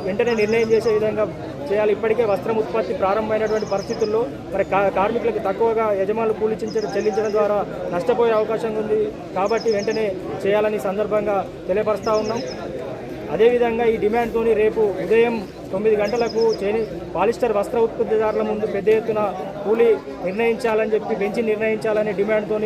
వెంటనే నిర్ణయం చేసే విధంగా చేయాలి. ఇప్పటికే వస్త్రం ఉత్పత్తి ప్రారంభమైనటువంటి పరిస్థితుల్లో మరి కార్మికులకు తక్కువగా యజమానులు కూలీ చెల్లించడం ద్వారా నష్టపోయే అవకాశం ఉంది. కాబట్టి వెంటనే చేయాలని సందర్భంగా తెలియపరుస్తూ ఉన్నాం. అదేవిధంగా ఈ డిమాండ్తో రేపు ఉదయం 9 గంటలకు పాలిస్టర్ వస్త్ర ఉత్పత్తిదారుల ముందు పెద్ద ఎత్తున కూలీ నిర్ణయించాలని చెప్పి బెంచి నిర్ణయించాలనే డిమాండ్తో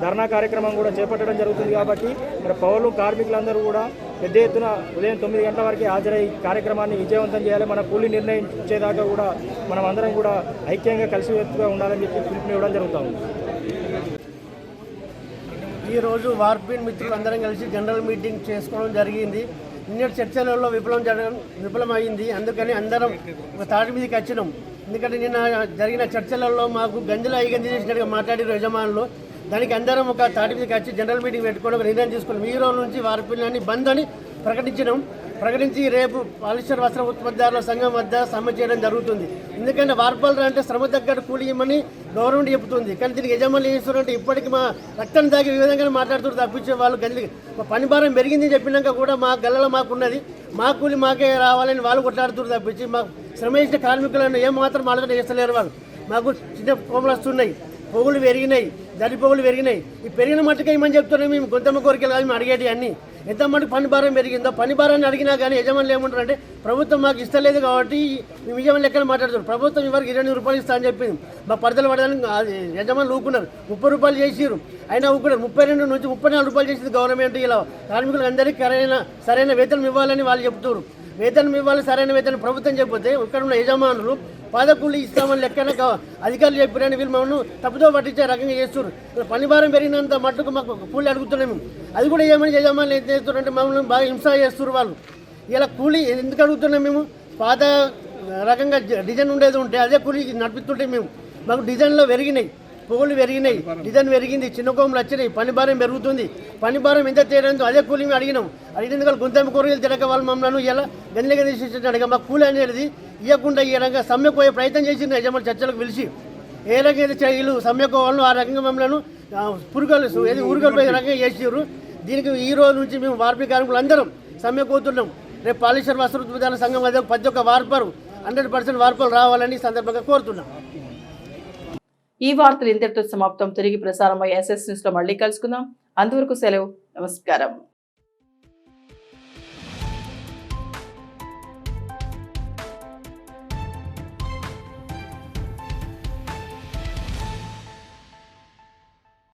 ధర్నా కార్యక్రమం కూడా చేపట్టడం జరుగుతుంది. కాబట్టి ఇక్కడ పౌరులు కార్మికులందరూ కూడా పెద్ద ఎత్తున ఉదయం 9 గంటల వరకు హాజరై కార్యక్రమాన్ని విజయవంతం చేయాలి. మన కూలీ నిర్ణయించేదాకా కూడా మనం అందరం కూడా ఐక్యంగా కలిసికట్టుగా ఉండాలని చెప్పి పిలుపునివ్వడం జరుగుతుంది. ఈరోజు వార్పిన్ మిత్రులందరం కలిసి జనరల్ మీటింగ్ చేసుకోవడం జరిగింది. నిన్నటి చర్చలలో విఫలమైంది. అందుకని అందరం ఒక తాటి మీదకి వచ్చినాం. ఎందుకంటే నిన్న జరిగిన చర్చలలో మాకు గంజులు ఐగంజి చేసినట్టుగా మాట్లాడిన యజమానులు దానికి అందరం ఒక తాటి మీదకి వచ్చి జనరల్ మీటింగ్ పెట్టుకొని ఒక నిర్ణయం తీసుకున్నాం. ఈ రోజు నుంచి వార్పిల్ని బంద్ అని ప్రకటించి రేపు పాలిస్టర్ వస్త్ర ఉత్పత్తిదారుల సంఘం వద్ద సమ్మె చేయడం జరుగుతుంది. ఎందుకంటే వార్పాలు అంటే శ్రమ తగ్గట్టు కూలి ఇవ్వమని గవర్నమెంట్ చెబుతుంది. కానీ దీనికి యజమానులు ఏం చేస్తున్నారంటే ఇప్పటికీ మా రక్తం తాగి ఈ విధంగా మాట్లాడుతూ తప్పించే వాళ్ళు పని భారం పెరిగింది చెప్పినాక కూడా మా గల్లలో మాకున్నది మా కూలి మాకే రావాలని వాళ్ళు కొట్లాడుతూ తప్పించి మా శ్రమ చేసిన కార్మికులను ఏమాత్రం ఆలోచన చేస్తలేరు. వాళ్ళు మాకు చిన్న కోమలు వస్తున్నాయి, పొగులు పెరిగినాయి, దరి పొగులు పెరిగినాయి. ఈ పెరిగిన మట్టుగా ఏమని చెప్తున్నాయి మేము గొంతమ్మ కోరికలు కాదు మేము అడిగేటి అన్నీ. ఎంత మటుకు పని భారం పెరిగిందో పని భారాన్ని అడిగినా కానీ యజమానులు ఏమంటారంటే ప్రభుత్వం మాకు ఇస్తలేదు కాబట్టి మేము యజమానులు లెక్కన మాట్లాడుతున్నారు. ప్రభుత్వం ఇవరకు ₹20 ఇస్తా అని చెప్పింది. మా పరిధులు పడడానికి యజమానులు ఊకున్నారు. ₹30 చేసిరు అయినా ఊకున్నారు. 32 నుంచి ₹34 చేసింది గవర్నమెంట్. ఇలా కార్మికులకు అందరికీ సరైన వేతనం ఇవ్వాలని వాళ్ళు చెప్తున్నారు. వేతనం ఇవ్వాలి, సరైన వేతనం ప్రభుత్వం చెప్పితే ఇక్కడ ఉన్న యజమానులు పాదకూలి ఇస్తామని లెక్కన అధికారులు చెప్పారని వీళ్ళు మమ్మల్ని తప్పుతో పట్టించే రకంగా చేస్తున్నారు. పని భారం పెరిగినంత మట్టుకు మాకు కూలి అడుగుతున్నాము. అది కూడా ఏమని యజమానులు ఏం చేస్తున్నారంటే మమ్మల్ని బాగా హింస చేస్తున్నారు వాళ్ళు. ఇలా కూలి ఎందుకు అడుగుతున్నాం మేము? పాత రకంగా డిజైన్ ఉండేది ఉంటే అదే కూలి నడిపిస్తుంటే మేము మాకు డిజైన్లో పెరిగినాయి, పొగులు పెరిగినాయి, డిజైన్ పెరిగింది, చిన్న కోములు వచ్చినాయి, పని భారం పెరుగుతుంది. పని భారం ఎంత తేడంతో అదే కూలి మేము అడిగినందుకు వాళ్ళు గొంతమ్మ కూరగాయలు తినక వాళ్ళు మమ్మల్ని ఇలా గంజలుగా తీసేసినట్టుగా మా కూలి అనేది ఇవ్వకుండా ఈ రకంగా సమ్మెకు పోయే ప్రయత్నం చేసింది యజమాని చర్చలకు పిలిచి. ఏ రకంగా వీళ్ళు సమ్మెకు వాళ్ళను ఆ రకంగా మమ్మల్ని ఊరుగలు పోయే రకంగా చేసారు. దీనికి ఈ రోజు నుంచి మేము వార్పిక కార్మికులు అందరం సమ్మెకు పోతున్నాం. రేపు పాలిస్టర్ వస్త్ర ఉత్పత్తిదారుల సంఘం వద్ద ప్రతి ఒక్క వార్పరు 100% వార్పలు రావాలని సందర్భంగా కోరుతున్నాం. ఈ వార్తలు ఇంతటితో సమాప్తం. తిరిగి ప్రసారమయ్యే SS న్యూస్ లో మళ్ళీ కలుసుకుందాం. అంతవరకు సెలవు. నమస్కారం.